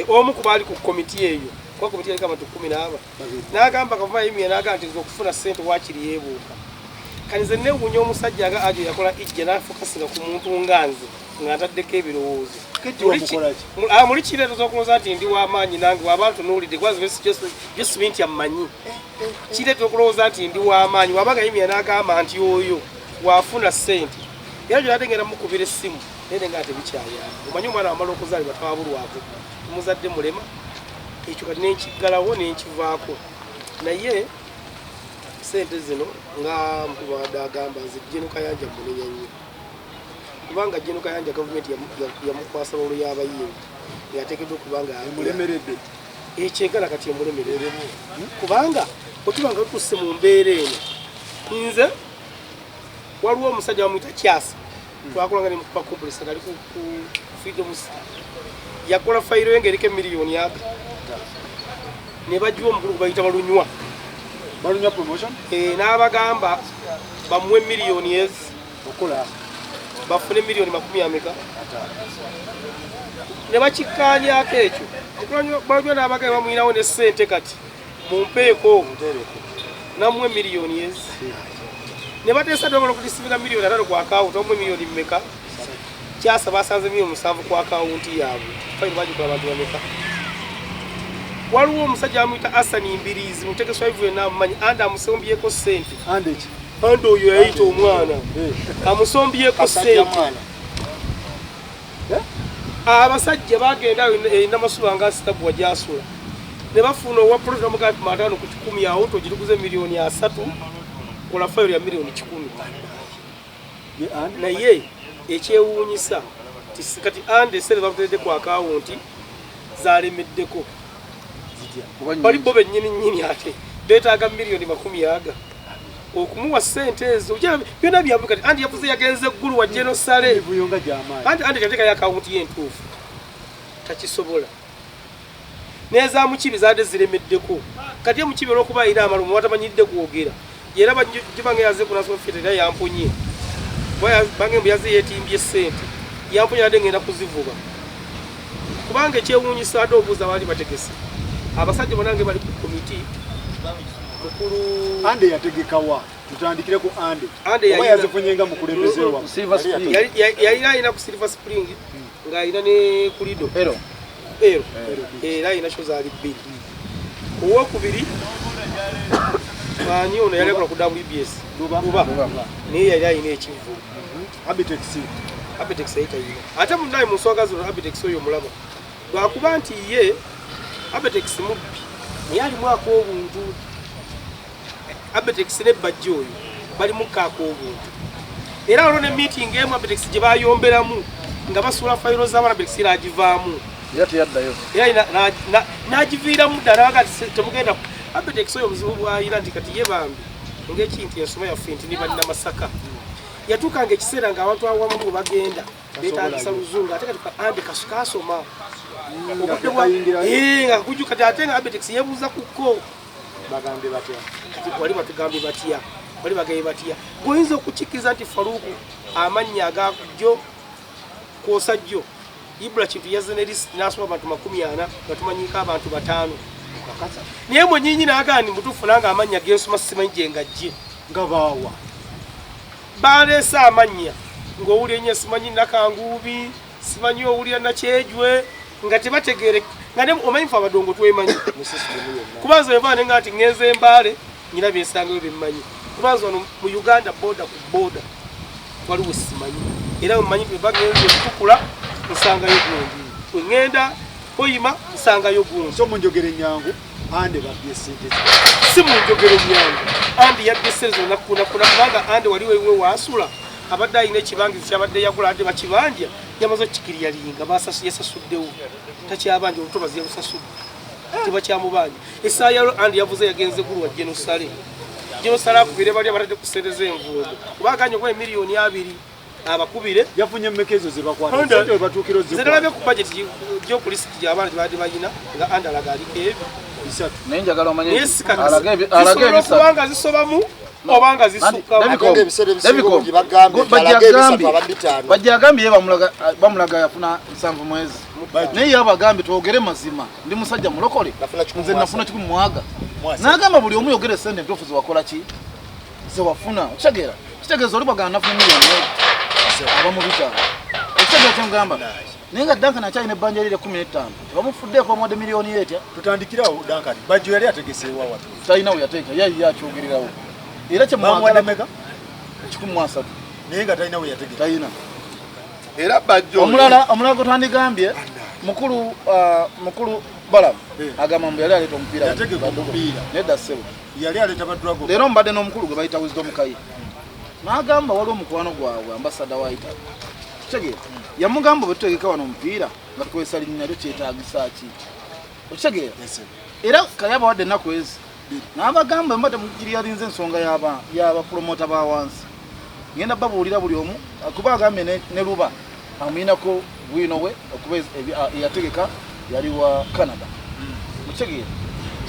omu ku baali ku komiti eyo kuba komiti yaliko abantu 14 n'agamba Kavuma yimye n'agamba nti okufuna ssente waakiri yeebuuka kanize newunya omusajja nga ajo yakola ijja n'afokasinga ku muntu nganze ng'ataddeko ebirowoozo muli kireeto z'okulowooza nti ndi w'amaanyi nange w'abantu n'olidde kwazi Josephine nti ammanyi kireeto okulowooza nti ndi w'amaanyi wabaga yimya n'agamba nti oyo wafuna ssente era gyo natengera mukubira essimu naye nga tebikyayamba omanyi omwana wamala okuzaalibwa tawabulwako muzadde mulema ekyo kati nenkigalawo nenkivaako naye ssente zino nga mukubadde agamba nze General Kayanja munenya nnyo kubanga General Kayanja gavumenti yamukwasa lolo y'abayimbi yateekeddwa okubanga mulemeredde ekyenkana kati emulemerere kubanga otubanga tusse mu mbeera eno nze waliwo omusajja bamuyita Kyasa twakolanga ne mukupa complex ngali ku Freedom yakola fayiro yenge erike miliyoni yaga ne bajiwa omukulu bayita balunywa promotion n'abagamba bamuwe miliyoni okola bafune miliyoni 10 ne bakikkaanyako ekyo balanywa n'abagamba bamwinawo ne ssente kati mumpeeko namuwe miliyoni ne bateesa dogolo okudisimika miliyoni 5 ku akawunti omuwe miliyoni mmeka kyasa basanze miliyoni 7 ku akawunti yaabwe fayiro bagikola abantu bameka waliwo omusajja amuyita Asani Mbirizi mutegeswa ivu yenna amumanyi andi amusombyeko ssente andi oyo yayita omwana amusombyeko ssente abasajja bagenda namasula nga sitabu wajasula ne bafuna owa program ga 5 ku 10 awo togiriguze miliyoni 3 kola fayiro ya miliyoni 10 naye ekyewuunyisa kati andi esere bakuteredde ku akawunti zalemeddeko bali bo bennyini ate beetaaga miliyoni 10 okumuwa ssente ezo byonna byavu kati andi yavuze yagenze eggulu wa genosale andi kateeka yakawunti yentuufu takisobola neza mukibi zaade ziremeddeko kati mukibi olwokuba ira amalumu watamanyidde kwogera era bajibange yaze kuna sofita era yamponye bange mbuyaze yetimbye ssente yamponye ade ngenda kuzivuba kubanga ekyewuunyisa ate obuuza bali bategese abasajja bonange bali ku komiti mukulu ande yategekawa tutandikire ku ande oba yazifunyenga mukulembeze wa yalina ku Silver Spring nga alina ne kulido era alina kyo zaali bbiri owokubiri ani ono yali akola ku WBS luba naye yali alina ekivu Abitex ayitayina ate mundayi mu nsonga zino Abitex oyo mulaba lwakuba nti ye Abitex mubbi naye alimu ak'obuntu Abitex ne bajja oyo bali mukaako obuntu era olwo ne meeting emu Abitex gye bayomberamu nga basuula fayiro z'abaana Abitex n'agivaamu era n'agiviiramu ddala nga temugenda Abitex oyo obuzibu bw'ayina nti kati ye bambi ng'ekinti ensoma yaffe nti ni balina Masaka yatuukanga ekiseera ng'abantu awamu bwe bagenda beetagisa luzungu ate kati andi kasoma nga kujjuka ate nga Abitex yeebuuza kuko bagambe batya wali batugambe batya wali bagaye batya goyinza okukikiza nti Faruku amannya agajjo kwosajjo Ibra kintu yazenerist nasoma abantu 40 batumanyika abantu 5 niye mwenyinyi nagani mutufu nanga amanya gensoma simanyi ngajje ngabawa balesa amanya ngowuli enye simanyi nakangubi simanyi owuli na kyejwe nga tebategere ngane omanyi fa badongo twemanyi kubanza yevane ngati ngenze mbale nyina byesanga bimmanyi kubanza no mu Uganda border ku border waliwo simanyi era omanyi bagenze tukula usanga yogundi ngenda oyima usanga yogundi so munjogere nyangu ande babyesente si munjogere nyangu andi yabyesezo nakuna kubanga ande waliwo iwe wasula abadde ayina ekibangizo kyabadde yagula ate bakibanja yamaze kikiriya linga basasuye sasuddewo takyabanja obutobazi yabusasudde tibakyamubanja esaayo andi yavuze yagenze gulu wa genosale akubire bali abatadde kusereza envuudo kubaganya okuba miliyoni 2 abakubire yafunye mmekezo zibakwata sente batuukiro ziralabe ku budget gy'okulisiti gy'abaana gyebadde balina nga andi alaga aliko ebyo bisatu naye njagala omanye alage ebisatu zisobamu obanga zisukamu bajjagambye bamulaga yafuna 7 mwezi naye yabagambe twogere mazima ndi musajja mulokole nze nafuna 1 mwaga nagamba buli omu yogere sente ntofu ziwakola ki zewafuna okitegeera kitegeeza oli bagana nafuna miliyoni abamubita okitegeera kyengamba naye nga Duncan akyalina ebbanja lire 15 bamufuddeeko omwadde miliyoni etya tutandikirawo Duncan bajjo yali ategeseewa watu talinawo yateeka yayi yakyogererawo era kyemwagalameka 13 naye nga talinawo yategeera talina era bajjo omulala gotwandigambye mukulu Balamu agamba mbu yali aleeta omupiira yategeka omupiira nedda ssebo yali aleeta badrago leero mbadde n'omukulu gwe bayita Wisdom Kayi n'agamba waliwo omukwano gwabwe ambasada waita kitegeera yamugamba bwe tutegeka wano omupiira nga tukozesa linnya nalyo kyetaagisa ki okitegeera era Kayaba wadde ennaku ezi n'abagamba mba temugiri yalinze ensonga y'abapromota ba wansi ngenda babuulira buli omu kuba agambe ne luba amuyinako bwino we okuba yategeka yali wa Canada mutegeera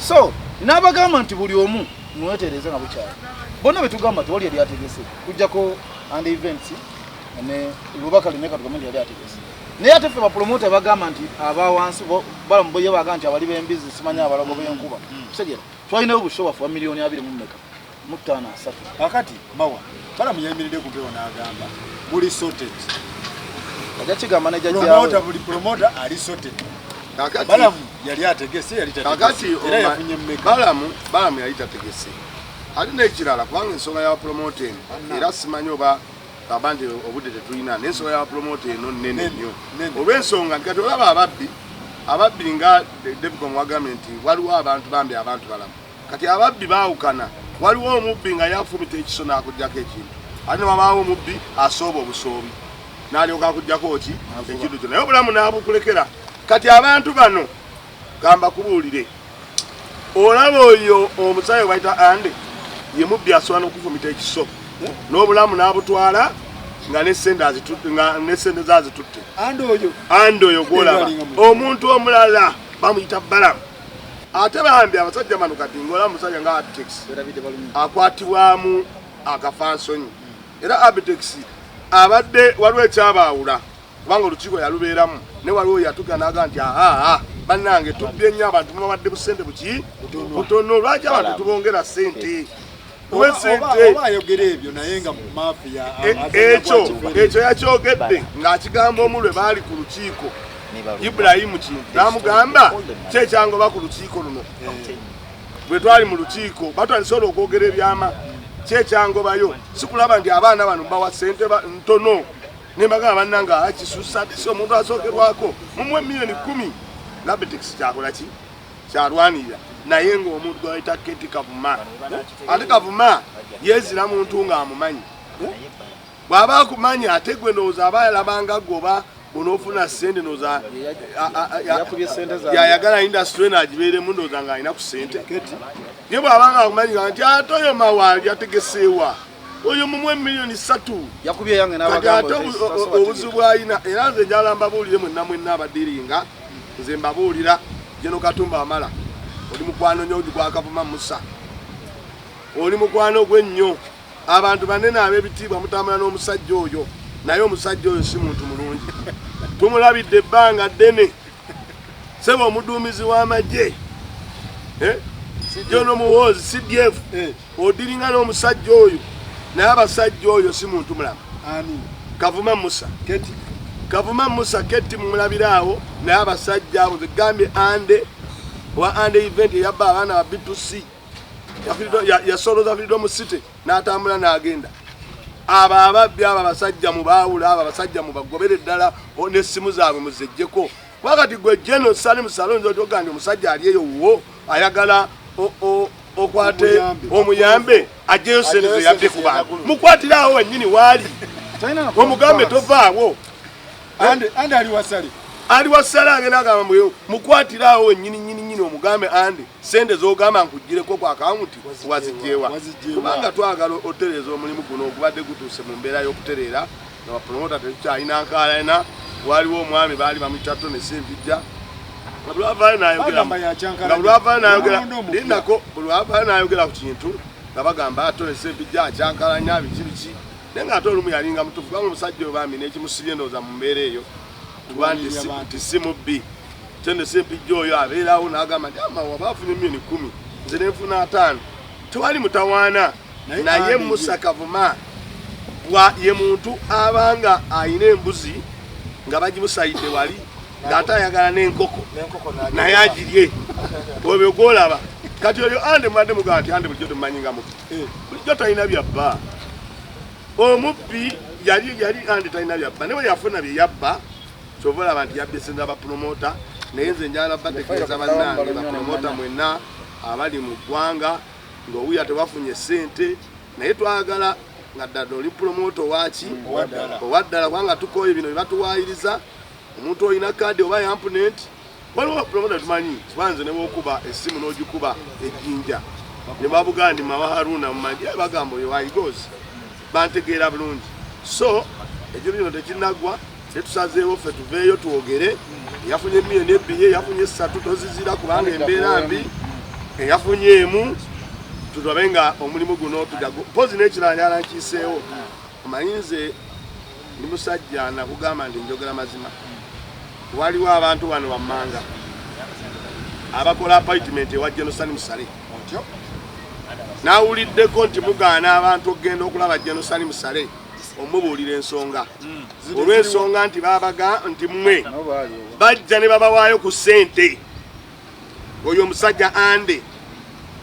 so n'abagamba nti buli omu mwetereze nga bukyali bonna betugamba nti wali yali ategese kujjako and events ne lubaka lineka tugamenti yali ategese naye ate ffe bapromota bagamba nti abawansi balamuboye baga nti abali b'embizi simanya abalago b'enkuba kutegeera twalinayo obushobofu wa miliyoni 2 mu mmeka mu 5-3 akati mawa balamuyimiridde ku mpewo n'agamba buli sorted ajja kigamba ne promota buli promota ali sorted balamu yali ategese yali kakati era yafunye mmeka balamu yali tategese ate n'ekirala kubanga ensonga ya promota eno era simanyi oba abandi obudde tetulina n'ensonga ya promota eno nnene nnyo olw'ensonga kati olaba ababbi nga Devcom wagambye nti waliwo abantu bambi abantu balamu kati ababbi baawukana waliwo omubbi nga yafumita ekiso n'akugjako ekintu ate wabaawo omubbi asooba obusoobi n'alyoka akugjako ki ekintu kyo naye obulamu n'abukulekera kati abantu bano gamba kubuulire olaba oyo omusaayi bayita ande ye mubbi asobola n'okufumita ekiso n'obulamu n'abutwala nga n'essente zazitutte ande oyo gwolaba omuntu omulala bamuyita balamu ate bambi abasajja bano kati ng'olaba musajja nga Abitex akwatibwamu akafansonyi era Abitex abadde waliwo ekyabaawula kubanga olukiiko yalubeeramu ne waliwo yatuga n'aga nti bannange tubbye nnyo abantu mubadde busente buki butono lwaki abantu tubongera ssente ekyo yakyogedde ng'akigamba omulwe baali ku lukiiko Ibrahimu kintu n'amugamba kyekyangoba ku lukiiko luno bwe twali mu lukiiko batwalisobola okwogera ebyama kyekyangobayo sikulaba nti abaana bano bawa ssente ntono nembagamba bannanga akisusa tisi omuntu asookerwako mumuwe miliyoni 10 Abitex kyakola ki kyalwanirira naye ng'omuntu gwayita Keti Kavuma ate Kavuma yeezira muntu ng'amumanyi bw'aba akumanyi ate gwe ndowooza aba yalabanga goba onoofuna ssente ndowooza yayagala indasitule n'agibeeremu ndowooza ng'alina ku ssente ye bw'abanga akumanyi nti ate oyo mawaali yategeseewa oyo mumuwe miliyoni 3 yakubye yange n'abagamba obuzibu bw'alina era nze njala mbabuulire mwenna abadiringa nze mbabuulira Jeno Katumba Amala oli mukwano nnyo gwa Kavuma Musa oli mukwano gw'ennyo abantu banene ab'ebitiibwa mutambula n'omusajja oyo naye omusajja oyo si muntu mulungi tumulabidde ebbanga ddene seba omuduumizi w'amagye Jono Muhoozi CDF odiringa n'omusajja oyo naye abasajja oyo si muntu mulamu Kavuma Musa Kavuma Musa Keti mumulabiraawo naye abasajja abo zegambye ande wa ande event yabba abaana ba B2C yasoloza Freedom City n'atambula n'agenda aba ababbi aba basajja mu baawula aba basajja mu bagobere ddala n'essimu zaabwe muzejjeko wakati gwe General Salim Salonzo togandi omusajja ali eyo wo ayagala okwate omuyambe ajeyo sente yabde ku bantu mukwatirawo wennyini waali omugambe tovaawo ande ali wasale agenda agamba mweyo mukwatirawo wennyini omugambe ande sente z'ogamba nkugireko ku akawunti wazijeewa kubanga twagala otereeza omulimu guno ogubadde gutuuse mu mbeera y'okutereera nga bapromota tetukyalina nkalana waliwo omwami baali bamuyita ne Sempijja n'ayogera ku kintu nga bagamba Tone Sempijja akyankalanya biki naye ng'ate olumu yalinga mutuufu kubanga omusajja oyo bambi n'ekimusibye ndowooza mu mbeera eyo tuba nti si mubbi Tone Sempijja oyo abeerawo n'agamba nti amawa baafunye miliyoni 10 nze nenfuna 5 tewali mutawaana naye Musa Kavuma ye muntu abanga ayina embuzi nga bagimusayidde wali ng'ate ayagala n'enkoko naye agirye obyo gwolaba kati oyo ande mwadde mugamba nti ande bulijjo temumanyi nga mubbi bulijjo talina byabba omubbi yali ande talina byabba naye yafuna bye yabba kyova olaba nti yabbye sente abapromota naye nze njala bategeeza bannange bapromota mwenna abali mu ggwanga ng'owuya tewafunye ssente naye twagala nga ddala oli promota owaki owaddala kubanga tukooye bino bye batuwaayiriza omuntu olina kaadi oba yampunenti waliwo promota tumanyi kibanze ne bwokuba essimu n'ogikuba ejjinja ne babugandi mawa Haruna mumanyi bagamba oyo wayigozi bantegeera bulungi. So ekyo bino tekinnagwa tetusazeewo ffe tuveeyo twogere. Yafunye miliyoni 2 yafunye 3 tozizira kubanga embeera mbi eyafunyeemu tulabe nga omulimu guno tujago pozi n'ekirala yalankiiseewo omayinze ndi musajja nakugamba nti njogera mazima. Waliwo abantu wano wammanga abakola appointment ewa Genocide Musale nawuliddeko nti mugaana abantu okugenda okulaba Genocide Musale omubuulira ensonga olw'ensonga nti babaga nti mmwe bajja ne babawaayo ku ssente oyo omusajja Ande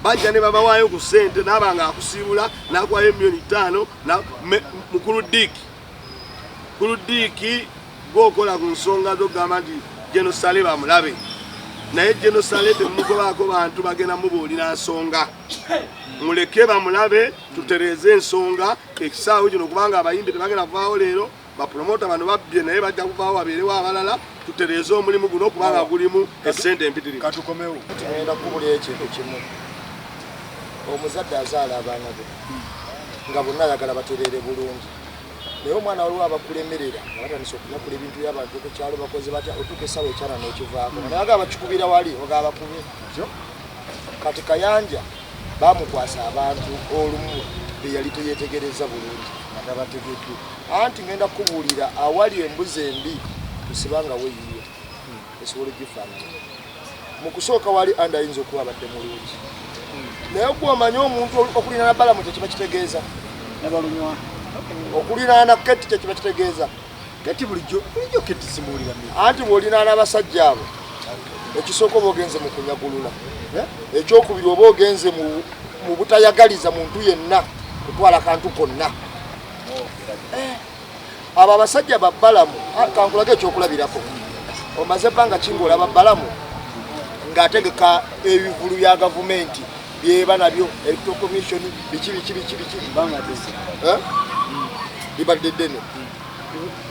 bajja ne babawaayo ku ssente n'abanga akusiibula n'akuwayo miliyoni 5 mukulu Diiki gwokola ku nsonga z'okugamba nti Genocide bamulabe naye Genocide temugobaako bantu bagenda mubuulira nsonga muleke bamulabe tutereeze ensonga ekisaawe kino kubanga abayimbi tebagenda kuvaawo leero bapromota bano babbye naye bajja kuvaawo babeerewo abalala tutereeze omulimu guno kubanga gulimu essente empitirivu. Katukomewo tugenda kubulira ekintu kimu omuzadde azaala abaana be nga bonna ayagala batereere bulungi naye omwana waliwo abakulemerera nga batandisa okunakula ebintu by'abantu ku kyalo bakoze batya otuuka essaawa ekyana n'okivaako naye agaba bakikubira wali oga bakube kati Kayanja bamukwasa abantu olumu beyali teyetegereza bulungi atabategedde anti ngenda kubuulira awali embuzi embi tusibanga weyiyo esobola gifaanana mu kusooka wali Ande ayinza okuba abadde mulungi naye gw'omanyi omuntu okulinaana Balamu kyekiba kitegeeza nabalunywa okulinaana Keti kyekiba kitegeeza Keti bulijjo Keti simuulira anti bw'olinaana abasajja abo ekisooka oba ogenze mu kunyagulula ekyokubiri oba ogenze mu butayagaliza muntu yenna kutwala kantu konna abo abasajja ba Balamu kankulage ekyokulabirako omaze ebbanga kingoolaba Balamu ng'ategeka ebivulu bya gavumenti byeba nabyo electoral commission biki libadde ddene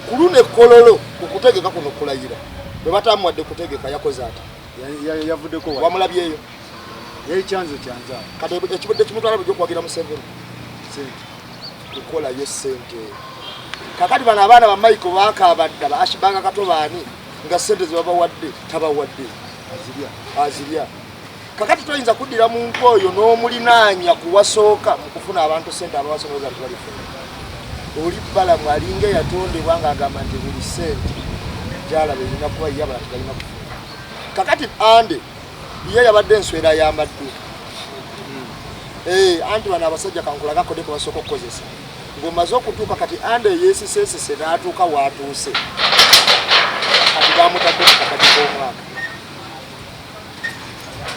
ku luno ekkololo okutegeka kuno kulayira bwe batamuwadde kutegeka yakoze ati yavuddeko wamulabyeyo yali kyanzo kyanza kati ekibudde kimutwala bujja okwagira Museveni kukolayo ssente kakati bano abaana ba Michael baakaabadda ba Ashibanga Katobaani nga ssente ze babawadde tabawadde azirya kakati toyinza kuddira muntu oyo n'omulinaanya kuwasooka mu kufuna abantu ssente abawasonoza tubalifuna oli Balamu alinga yatondebwa ng'agamba nti buli ssente gyalaba erina kuba yabala tebalina kufuna kakati Ande ye yabadde enswera ayambadde anti bano abasajja kankulagako ne kubasooka okukozesa ng'omaze okutuuka kati Ande yeesisesise n'atuuka waatuuse kati bamutadde ku kakati k'omwaka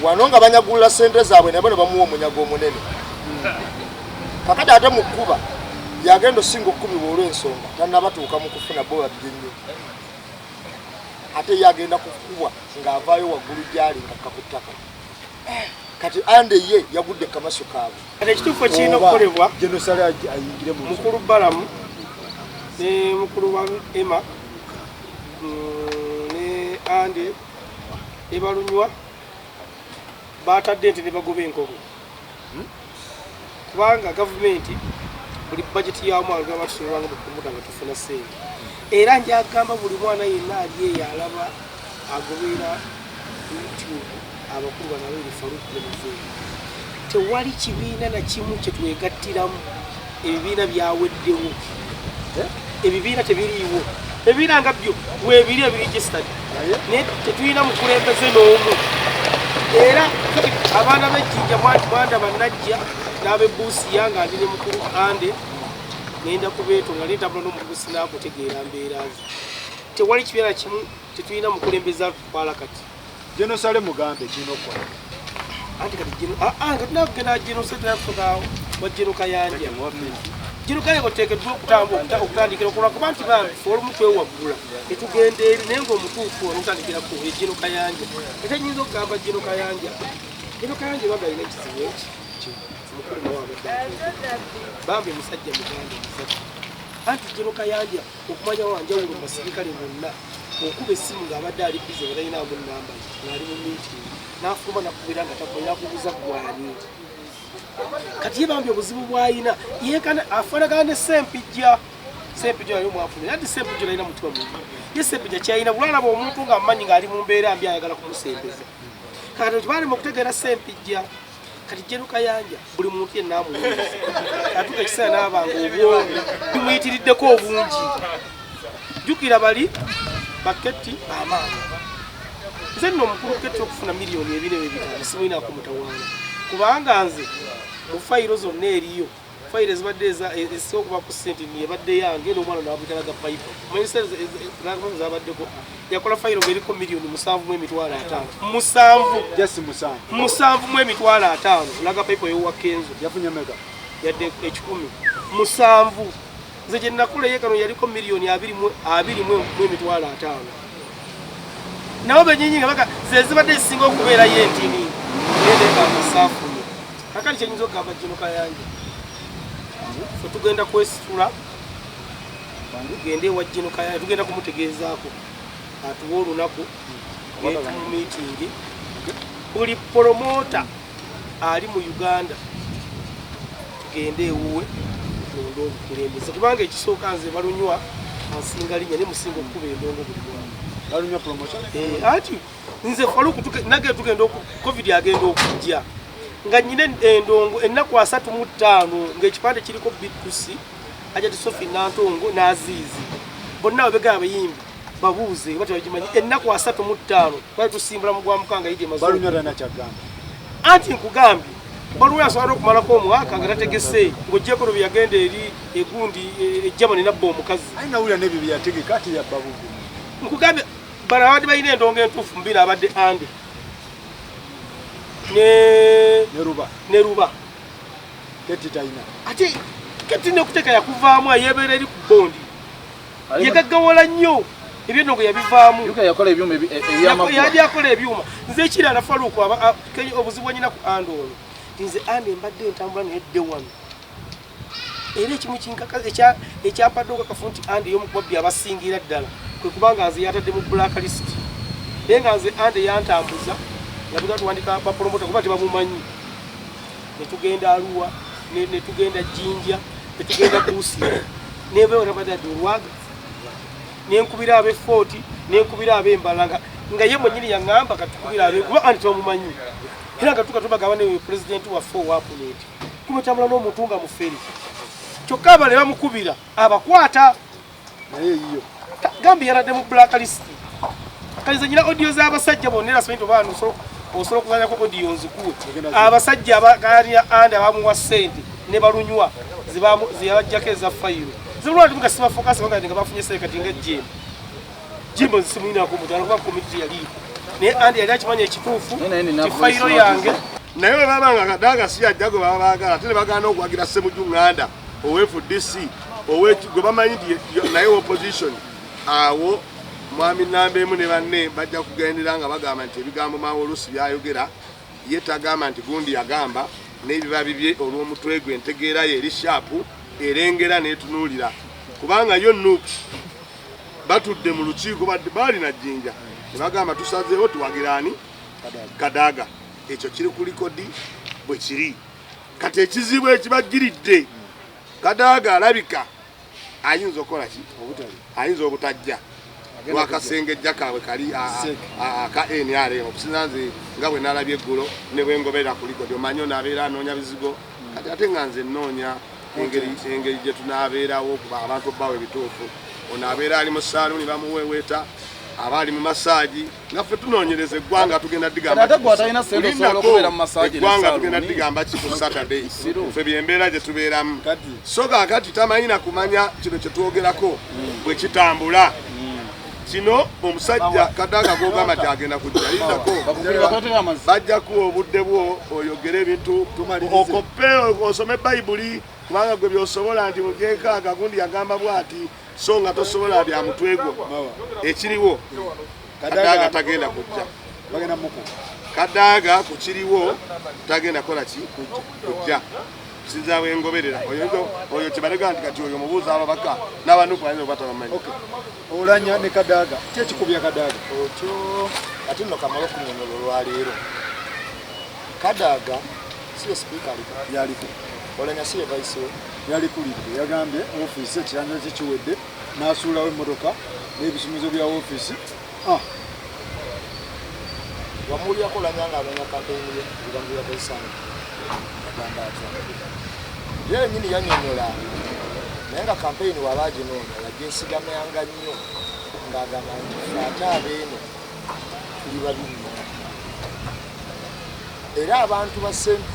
wano nga banyagulula ssente zaabwe naye bano bamuwa omunyago omunene kakati ate mu kkuba yagenda osinga okukubibwa olw'ensonga tannabatuuka mu kufuna bo babye nnyo ate yagenda kukubwa ng'avaayo waggulu gyali ngakka ku ttaka kati Ande ye yagudde kamaso kaabwe kati ekituufu ekirina okukolebwa Genocide ayingire mu mukulu Balamu ne mukulu wa Emma ne Ande ebalunywa batadde nti ne bagoba enkogo kubanga gavumenti buli bajeti ya mwaka batusolanga bukumuda nga tufuna ssente era njagamba buli mwana yenna ali eyo alaba agobera YouTube abakulu banabiri Faruku Muzeeyi tewali kibiina na kimu kye twegattiramu ebibiina byaweddewo ebibiina tebiriiwo ebibiina nga byo weebiri ebiregistered naye tetulina mukulembeze n'omu era abaana b'ejjinja mwanda bannajja n'ab'ebbuusiya nga ndi ne mukulu Ande ngenda kubeetonga neetambula n'omubuusi n'akutegeera mbeera ze tewali kibiina kimu tetulina mukulembeza tukwala kati Genocide mugambe kirina okukola anti kati nga tunakugenda Genocide yafukawo wa Kayanja Kayanja oteekeddwa okutandikira okulwa kuba nti bambi fe olumu twewaggula netugenda eri naye ng'omutuufu olutandikira ku Kayanja ate nyinza okugamba Kayanja baga alina ekizibu eki mukulu nawaabadde bambi musajja muganda musajja anti Kayanja okumanya wanjawulo mu basirikale bonna okuba essimu ng'abadde ali bize batalinamu nnamba ng'ali mu miitingi n'afuluma nakubira nga takolera kubuza gwani kati ye bambi obuzibu bw'ayina yeekana afaanagana ne Sempijja naye mwafuna ati Sempijja alina mutima mubi ye Sempijja kyalina bulwalaba omuntu ng'amumanyi ng'ali mu mbeera mbi ayagala kumusembeza kati tebalema okutegeera Sempijja kati Jeno Kayanja buli muntu yenna amuwuliza atuuka ekiseera n'abanga obwongo bimuyitiriddeko obungi jjukira bali baketi amaanyi nze nno omukulu keti okufuna miliyoni 2.5 simulinaako mutawaana kubanga nze mu fayiro zonna eriyo fayiro ezibadde ezisobola okuba ku sente yebadde yange n'omwana n'abutalaga payipo omanyi sente zabaddeko yakola fayiro ng'eriko miliyoni 7.5 7.5 laga payipo yowa Kenzo yafunye mega yadde 10 nze gye nakula ye kano yaliko miliyoni 20.5 nabo benyinyi nga baka zezibadde zisinga okubeera ye ntini ndeekamusaafunye kakali kyenyinza okugamba Jeno Kayanja fe tugenda kwesitula tugende ewa Jeno Kayanja tugenda kumutegeezaako atuwa olunaku meeting buli promota ali mu Uganda tugende ewuwe tulonde obukulembeze kubanga ekisooka nze balunywa ansinga linnya ne musinga okukuba endongo buli mwana balunywa promotion ati nze faluku nage tugenda covid agenda okujja nga nyine endongo ennaku 35 ng'ekipande kiriko bitusi ajati Sophie Nantongo n'Azizi bonna babegala bayimbi babuuze batabagimanyi ennaku 35 bali tusimbula mu gwa mukanga yidi mazo balunywa dana kyagamba anti nkugambye balunywa asobola okumalako omwaka nga tategese ng'ojjeko lwe yagenda eri egundi Germany nabba omukazi ayinawulira n'ebyo byategeka ati yabbabugu nkugambye bala abadde balina endongo entuufu mbiri abadde ande ne ruba keti tayina ate keti n'okuteeka yakuvaamu ayeebeera eri ku bondi yegaggawola nnyo ebyendongo yabivaamu yali akola ebyuma nze ekirala Faluku obuzibu nyina ku ande olwo nze ande mbadde entambula nayedde wano era ekimu kinkakaza ekyampadde okakafu nti ande y'omukubabbi abasingira ddala kwe kubanga nze yatadde mu blacklist naye nga nze ande yantambuza nga tugenda tuwandika bapromota kuba tebamumanyi netugenda Arua netugenda Jinja netugenda Busia nebeorabadde olwaga nenkubira abe 40 nenkubira abe Mbalanga nga ye mwenyini yaŋŋamba katukubira abe kuba anti tebamumanyi era nga tukatubagaba ne president waffe owapuneti tumetambula n'omutunga mu feri kyokka abale bamukubira abakwata naye yiyo gambi yaradde mu blacklist kaliza nyina audio z'abasajja bonna era simanyi tobaana osobola okuzanyako audio nzikuwe abasajja abagalira ande abamuwa ssente ne balunywa ziyabajjako eza fayiro zibulwa ndi mugasiba focus nga bafunye sekati nga jimbo nsimulinako mutano kuba community yaliiko naye ande yali akimanya ekituufu kifayiro yange naye bwe babanga Kadaga si ajja gwe baba baagala ate ne bagaana okuwagira Ssemujju Nganda owe-FDC gwe bamanyi nti naye opposition awo mwami namba emu ne banne bajja kugendera nga bagamba nti ebigambo maawe oluusi byayogera ye tagamba nti gundi yagamba n'ebiba bibye olw'omutwe gwe entegeera ye eri shaapu erengera n'etunuulira kubanga yo Nuupu batudde mu lukiiko baali na Jjinja ne bagamba tusazeewo tuwagiraani Kadaga ekyo kiri ku likodi bwe kiri kati ekizibu ekibaggiridde Kadaga alabika ayinza okukola ki ayinza obutajja lwakasengejja kaabwe kali aka NRM okusinza nze nga bwe nalabye eggulo ne bwe ngoberera ku likodi omanyi onaabeera anoonya bizigo kati ate nga nze nnoonya engeri gye tunaabeerawo okuba abantu obbawo ebituufu onaabeera ali mu saaluuni bamuweweeta aba ali mu masaaji ngaffe tunoonyereza eggwanga tugenda digamba ki ku Saturday ffe byembeera gye tubeeramu so kaakati tamanyi na kumanya kino kye twogerako bwe kitambula kino omusajja Kadaga gogamba gyagenda kujja yindako bajja kuwa obudde bwo oyogere ebintu okoppe osome Bayibuli kubanga gwe byosobola nti mugeekaaga gundi yagamba bwati so nga tosobola bya mutwe gwo ekiriwo Kadaga tagenda kujja Kadaga ku kiriwo tagenda kola ki kujja sinza wengoberera oyo kibalega nti kati oyo mubuuza ababaka n'abantu bayinza obatabamanyi olanya ne Kadaga kyekikubya Kadaga okyo ate nno kamala okunyonyola olwaleero Kadaga siye speaker yaliko olanya siye vice we yalikulidde yagambye ofiisi ekiranja kye kiwedde n'asuulawo emmotoka n'ebisumizo bya ofiisi wamuwulyako olanya nga anonya kampeyini ye ebigambo bya baisanga agamba atya ye yenyini yanyonyola naye nga kampeyini waba aginoonya yagyesigamyanga nnyo ng'agamba nti fe ate abeeno tuli babinno era abantu ba sentu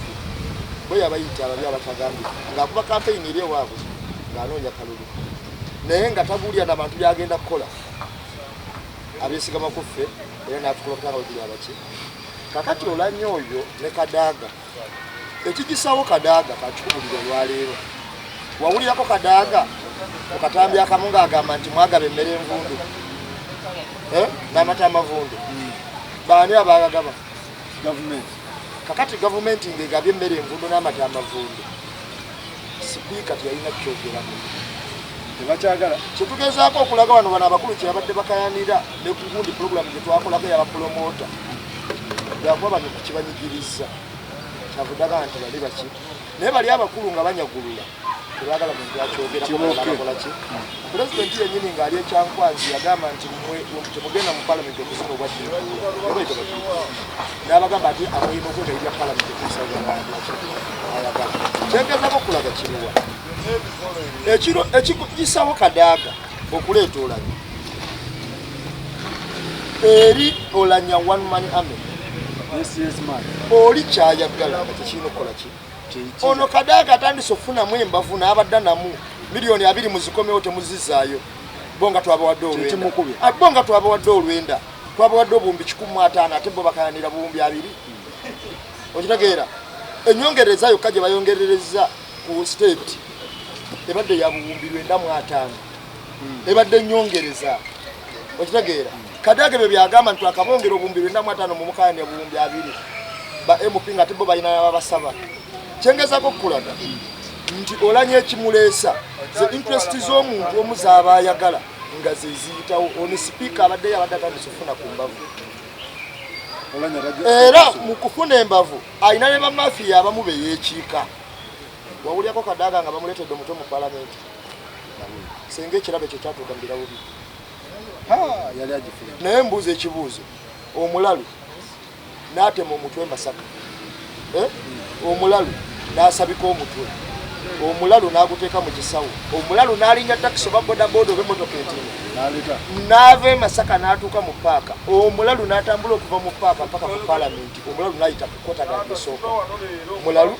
bwe yabayita ababi abatagambika ng'akuba kampeyini eri ewaabwe ng'anoonya kalulu naye nga tabuulira n'abantu byagenda kukola abeesigamako ffe era n'atukola kutanga bagiri abaki kakati olanya oyo ne Kadaaga ekigisawo Kadaaga kakikubulira olwaleero wawulirako Kadaaga okatambi akamu ng'agamba nti mwagaba emmere envundu n'amata amavundu baani abaagagaba gavumenti kakati gavumenti ng'egabye emmere envundu n'amata amavundu sipiika teyalina kukyogeramu tebakyagala kyetugezaako okulaga wano bano abakulu kyebabadde bakayanira ne ku gundi pulogulamu gye twakolako yabapromota yakuba bano kukibanyigiriza kyavuddaga nti bali baki naye bali abakulu nga banyagulula tebagala muntu akyogerako ki pulezidenti yennyini ng'ali ekyankwanzi yagamba nti temugenda mu palamenti okuzina obwaddiikulu n'abagamba ati amuyina okwegayirya palamenti okusaayagala kyengezaako okulaga kiruwa ekiro ekigisawo Kadaaga okuleeta Oulanya eri Oulanya one man army oli kyayagala nga tekirina okukola ki ono Kadaaga atandise okufunamu embavu n'abadda namu miliyoni 2 muzikomewo temuzizaayo bo nga twabawadde olwenda twabawadde obuwumbi 150 ate bo bakayanira buwumbi 2 okitegeera enyongereza yokka gye bayongerereza ku state ebadde ya buwumbi 950 ebadde nyongereza okitegeera Kadaaga bye byagamba nti akabongera obuwumbi 950 mu mukayanira buwumbi 2 ba MP nga ate bo balina abasaba kyengezaako okulaga nti Oulanya ekimuleesa ze interest z'omuntu omuzaaba ayagala nga zeziyitawo ono sipiika abadde atandise okufuna ku mbavu era mu kufuna embavu alina ne bamafiya abamu be yeekiika wawulyako Kadaaga nga bamuleetedde omutwe mu palamenti senga ekirabo ekyo kyatuuka mu birawo bye yali agifuna naye mbuuza ekibuuzo omulalu n'atema omutwe Masaka omulalu n'asabika omutwe omulalu n'aguteeka mu kisawo omulalu n'alinnya takisi oba bodaboda oba emmotoka entiini n'ava e Masaka n'atuuka mu paaka omulalu n'atambula okuva mu paaka mpaka ku palamenti omulalu n'ayita ku kotagandi esooka mulalu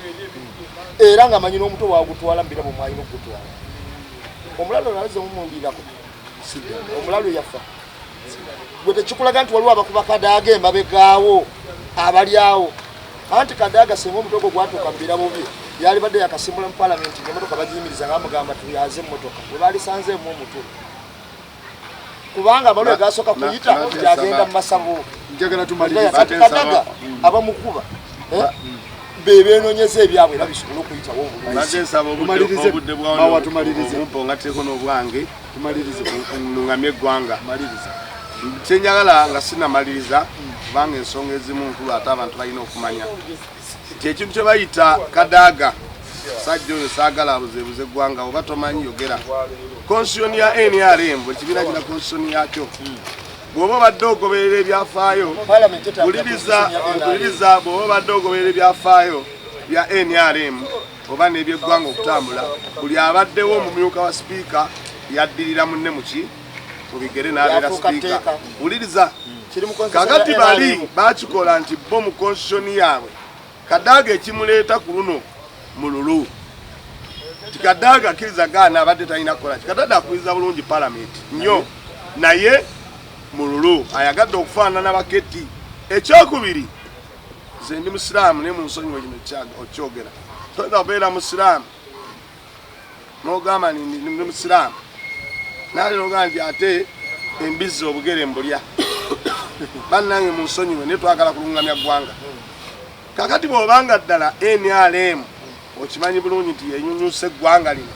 era ng'amanyi n'omutwe waagutwala mbira bwe mwalina okugutwala omulalu nalize mumuwulirako omulalu yafa gwe tekikulaga nti waliwo abakuba Kadaaga emabegaawo abali awo anti Kadaaga singa omutwe gwo gwatuuka mu birabo bye yali badde yakasimbula mu palamenti ng'emmotoka bagiyimiriza ng'amugamba tuyaze emmotoka bwe baalisanzeemu omutwe kubanga amalwe gasooka kuyita yagenda mu masabo njagala tumalirize Kadaaga abamukuba bebeenoonyeza ebyabwe era bisobole okuyitawo obudde n'obwange nungamye eggwanga kyenjagala nga sinamaliriza kubanga ensonga ezimu nkulu ate abantu balina okumanya nti ekintu kye bayita Kadaaga sajja oyo saagala abuzeebuze eggwanga oba tomanyi yogera konsitiyoni ya NRM bwe kibiina kina konsitiyoni yakyo bw'oba obadde ogoberera ebyafaayo mpuliriza bw'oba obadde ogoberera ebyafaayo bya NRM oba n'ebyeggwanga okutambula buli abaddewo omumyuka wa sipiika yaddirira munne muki mu bigere n'abeera sipiika wuliriza kakati bali bakikola nti bo mu konsitiyoni yaabwe Kadaaga ekimuleeta ku luno mululu ti Kadaaga akkiriza gaana abadde talina kukola ki Kadaaga akubiriza bulungi palamenti nnyo naye mululu ayagadde okufaanana baketi ekyokubiri nze ndi musiraamu naye mu nsonyiwe kino okyogera toyinza kubeera musiraamu n'ogamba ndi musiraamu naali n'ogamba nti ate embizzi obugere mbulya bannange mu nsonyiwe naye twagala kulungamya ggwanga kakati bw'obanga ddala NRM okimanyi bulungi nti yenyunyusa eggwanga lino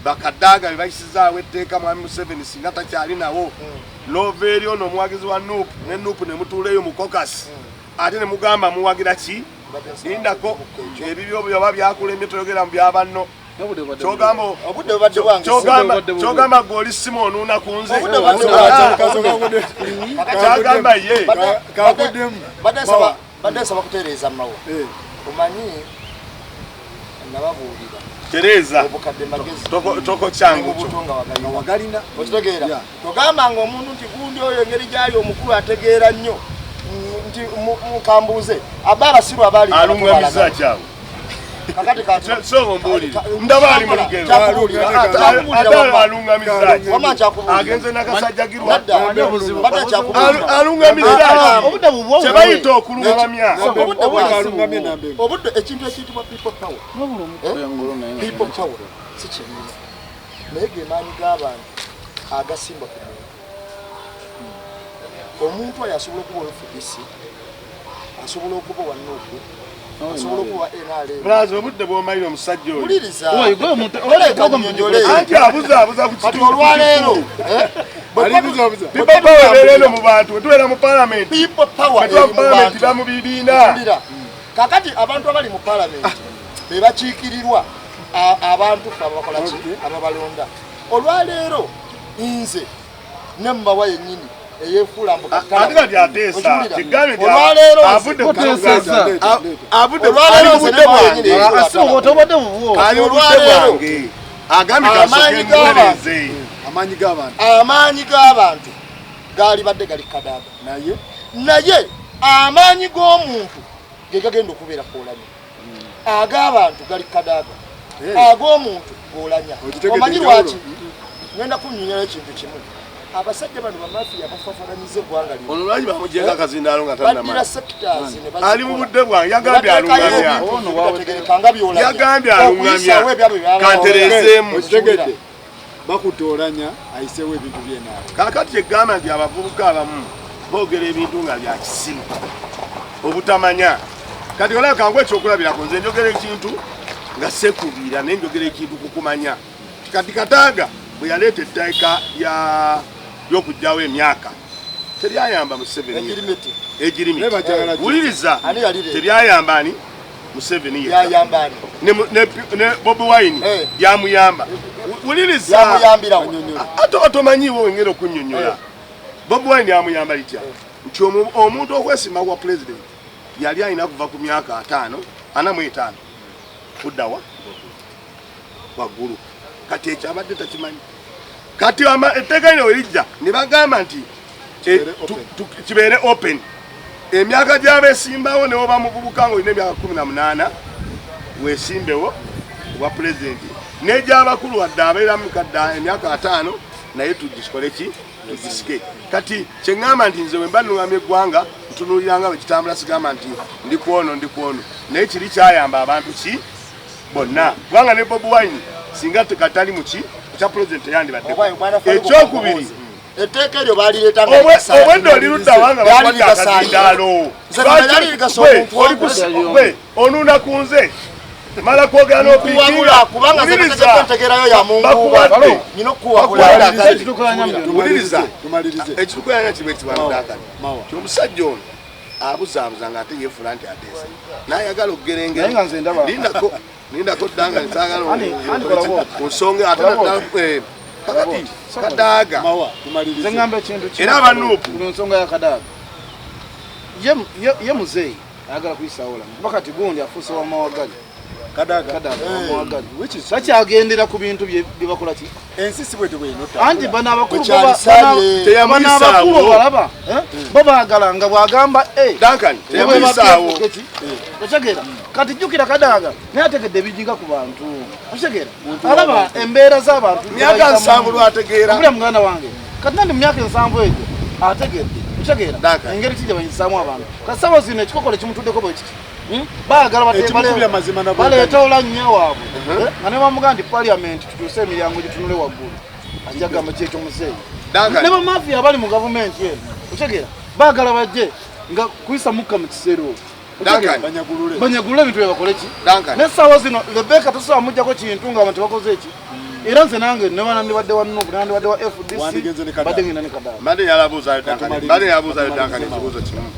bakadaaga be bayisizaawo etteeka mwami Museveni singa takyali nawo n'ova eri ono omuwagizi wa NUP ne NUP ne mutuuleyo mu kokasi ate ne mugamba muwagira ki lindako ebibyo byoba byakulembye toyogera mu byabanno kyogamba goli Simon unakunze kyagamba ye badde bakutereeza mawa omanyi nababuulira Tereza obukadde magezi toko kyangu wagalina okitegeera togamba ng'omuntu nti gundi oyo engeri gyali omukulu ategeera nnyo nti mukambuuze aba abasiru abaali alungamiza kyawe kakati kati so mbulira ndaba ali mu lugendo alungamiza agenze nakasajja girwa alungamiza kyebayita okulungamya obudde ekintu ekiyitibwa people power si kibiina naye ge maanyi g'abantu agasimba ku omuntu oyo asobola okuba olufubisi asobola okuba wannoogwe asobola okuba NRM brazo obudde bw'omalira omusajja oyo muliriza anti abuzaabuza ku kati olwaleero people power ebeereno mu bantu wetubeera mu palamenti people power palamenti bamu bibiina kakati abantu abali mu palamenti be bakiikirirwa abantu abakola ki ababalonda olwaleero nze ne mbawa yennyini eyefuula mbukaati ateesa kigambe avudde obudde bwange agambye kasokenguleze amaanyi g'abantu gaali badde gali kadaaga naye amaanyi g'omuntu ge gagenda okubeera koolanya ag'abantu gali kadaaga ag'omuntu goolanya omanyi lwaki ngenda kunnyonnyola ekintu kimu abasajja bano bamafiya bafafaganyiza eggwanga lino olulwanyi bamugyenga akazindaalo nga baddira sectors ne ali mu budde bwange yagambye alungamya yagambye alungamya kantereezeemu bakutoolanya ayiseewo ebintu byenaawe kaakati kyegamba nti abavubuka abamu boogera ebintu nga bya kisimu obutamanya kati olaba kangu ekyokulabirako nze njogera ekintu nga sekubiira naye njogera ekintu kukumanya kati Kataaga bwe yaleeta etteeka y'okugyawo emyaka teryayamba Museveni egirimiti wuliriza teryayamba ani Museveni ne Bobi Wine yamuyamba wuliriza ate otomanyiiwo wengera okunnyonnyola Bobi Wine yamuyamba litya nti omuntu okwesimba kwa president yali alina kuva ku myaka 45 kuddawa waggulu kati ekyo abadde takimanyi kati etteeka lino werijja ne bagamba nti kibeere open emyaka gy'abeesimbawo ne woba muvubuka nga olina emyaka 18 weesimbewo obwa pulezidenti n'egy'abakulu wadde abeera mukadda emyaka 5 naye tugisikole ki tugisike kati kyeŋŋamba nti nze wemba nnuŋŋamya eggwanga ntunuuliranga bwe kitambula sigamba nti ndi kwono naye kiri kyayamba abantu ki bonna kubanga ne Bobi Wine singa tekatali muki ekya pulezidenti yandibadde ekyokubiri etteeka eryo baalireeta obwedde oli ludda wanga bakwata akazindaalo onuuna ku nze mala kwogera n'opiikira kubanga ntegeerayo ya mungu nyina okuwuliriza ekitukoyanya kibe ekibamudakani ti omusajja ono abuzaabuza nga ate yeefula nti ateese n'ayagala okugerengera lindako ddanga nsaagala ku nsonga ate kakati Kataaga zengamba ekintu era abanuupu ku nsonga ya Kataaga ye muzeeyi ayagala kuyisawula bakati gundi afuuse wamawagali Kataaga wamawagali takyagendera ku bintu bye bakola ki ensisi bwe tebwenota anti bano abakulu balaba bo baagala nga bwagamba Duncan teyamuyisaawo otegera kati jjukira Kataaga naye ategedde ebijinga ku bantu otegera alaba embeera z'abantu myaka 7 lwategeera mbula muganda wange kati nandi mu myaka 7 egyo ategedde otegera engeri kijja banyisaamu abantu kasawo zino ekikokolo kimutuddeko bwe kiti baagala baleeta olanya waabwe nga ne bamugaa nti paliamenti tutuuse emiryango gitunule waggulu ajja gamba kyekyo muzeeyi ne bamafiya abali mu gavumenti eno otegera baagala bajje nga kuyisa mukka mu kisero banyagulule ebintu byebakole ki n'essaawa zino Rebecca tosobola mujjako kintu nga abantu bakoze eki era nze nange nebanandibadde wa Nuupu nandibadde wa FDC badde ngenda ne Kataaga mbadde yalabuuzaayo Duncan ekibuuzo kimu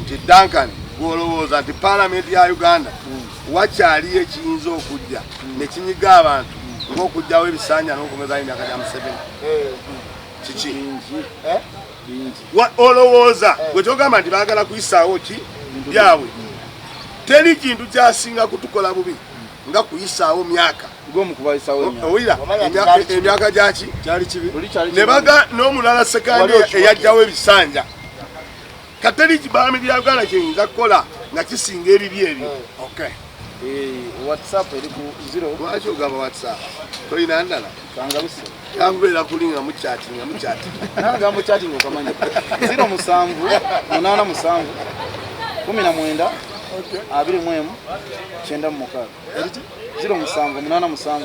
nti Duncan gwolowooza nti paalamenti ya Uganda wakyaliyo ekiyinza okujja ne kinyiga abantu ng'okugyawo ebisanja n'okugezayo emyaka gya Museveni kiki olowooza gwe kyogamba nti baagala kuyisaawo ki byabwe teri kintu kyasinga kutukola bubi nga kuyisaawo myaka owulira emyaka gyaki ne baga n'omulala sekandi eyajjawo ebisanja kateri kibamiri ya Uganda kyeyinza kukola nga kisinga ebibi ebyo WhatsApp eri ku 0 lwaki ogamba WhatsApp tolina ndala kangaluse yangubeera kulinga muchatinga nanga muchatinga okamanya 07 87 19 21 96 07 87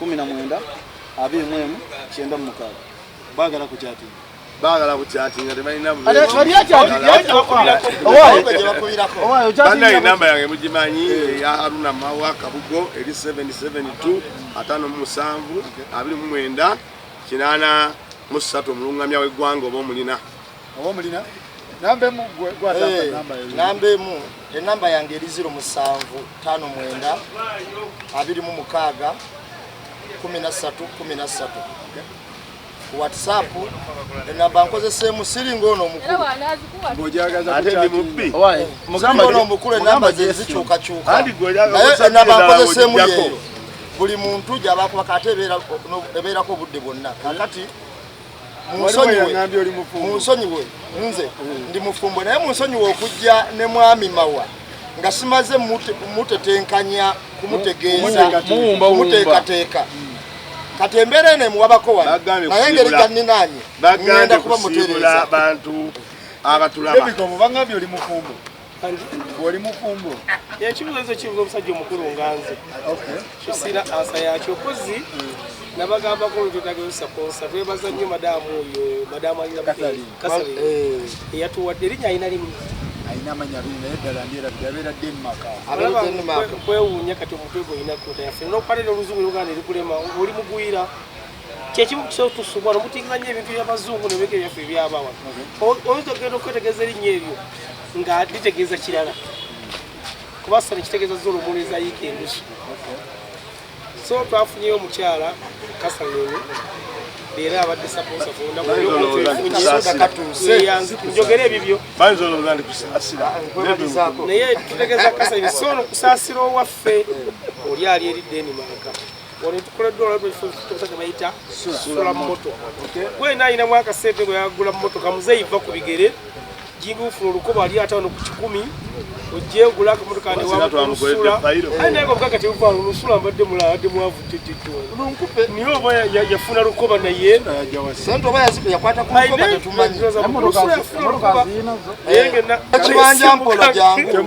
19 21 96 bagala ku chatting bagala kuchatinga tebalina banaye namba yange mugimanyi ya Haruna Mawa Kabugo eri 772 57 29 kinana musatu omulungamya w'eggwanga oba omulina namba emu namba emu enamba yange eri 07 59 26 13 13 WhatsApp enamba nkozesa emu siringa ono omukulu ate ndi mubbi ono omukulu enamba ze zikyukakyuka naye enamba nkozesa emu yeeyo buli muntu gy'abakuba kate ebeerako obudde bwonna kakati munsonyiwe nze ndi mufumbo naye munsonyiwe okujja ne mwami Mawa nga simaze mutetenkanya kumutegeeza kumuteekateeka kati embeera eno emuwabako wano naye engeri gyanninanye ngenda kuba mutereeza abantu abatulaba bangambye oli mufumbo oli mufumbo ekibuzo ekyo kibuza omusajja omukulu nga nze kisira ansa yakyo kozi nabagambako olututagesa sponsa twebaza nnyo madamu oyo madamu alira kasale eyatuwadde erinnya alina limu alina amanya abiri naye ddala ndera yabeera Denmark kwewuunya kati omutwe gwe olina kota yaffe n'okupatira oluzungu Uganda erikulema oli mugwira kyekimu kisotusubwa nomutinganya ebintu by'abazungu nebeka ebyaffe ebyabawa oyinza okugenda okwetegeeza erinnya eryo nga litegeeza kirala kuba sane kitegeeza zolo omuleeza yiika endusu so twafunyeyo omukyala Kasaleni leero abadde saposa njogera ebibyo naye tutegeeza Kasaleni so no kusaasira owaffe oli ali eri Denmark ono tukoleddwa olwatumusajja bayita sula moto gwena ayinamu akasente gwe yagula mmotoka muzeyiva ku bigere jinguufuna olukoba ali ate wano ku 10 ojje ogula akamotoka newamusula aye naye ngobugaga tebuvaalo olusula mbadde mulabadde mwavuttiddwa niye oba yafuna lukoba naye sente oba yakwata ku lukoba tetumanyi lusula yafuna lukoba ekibanja mpola jangu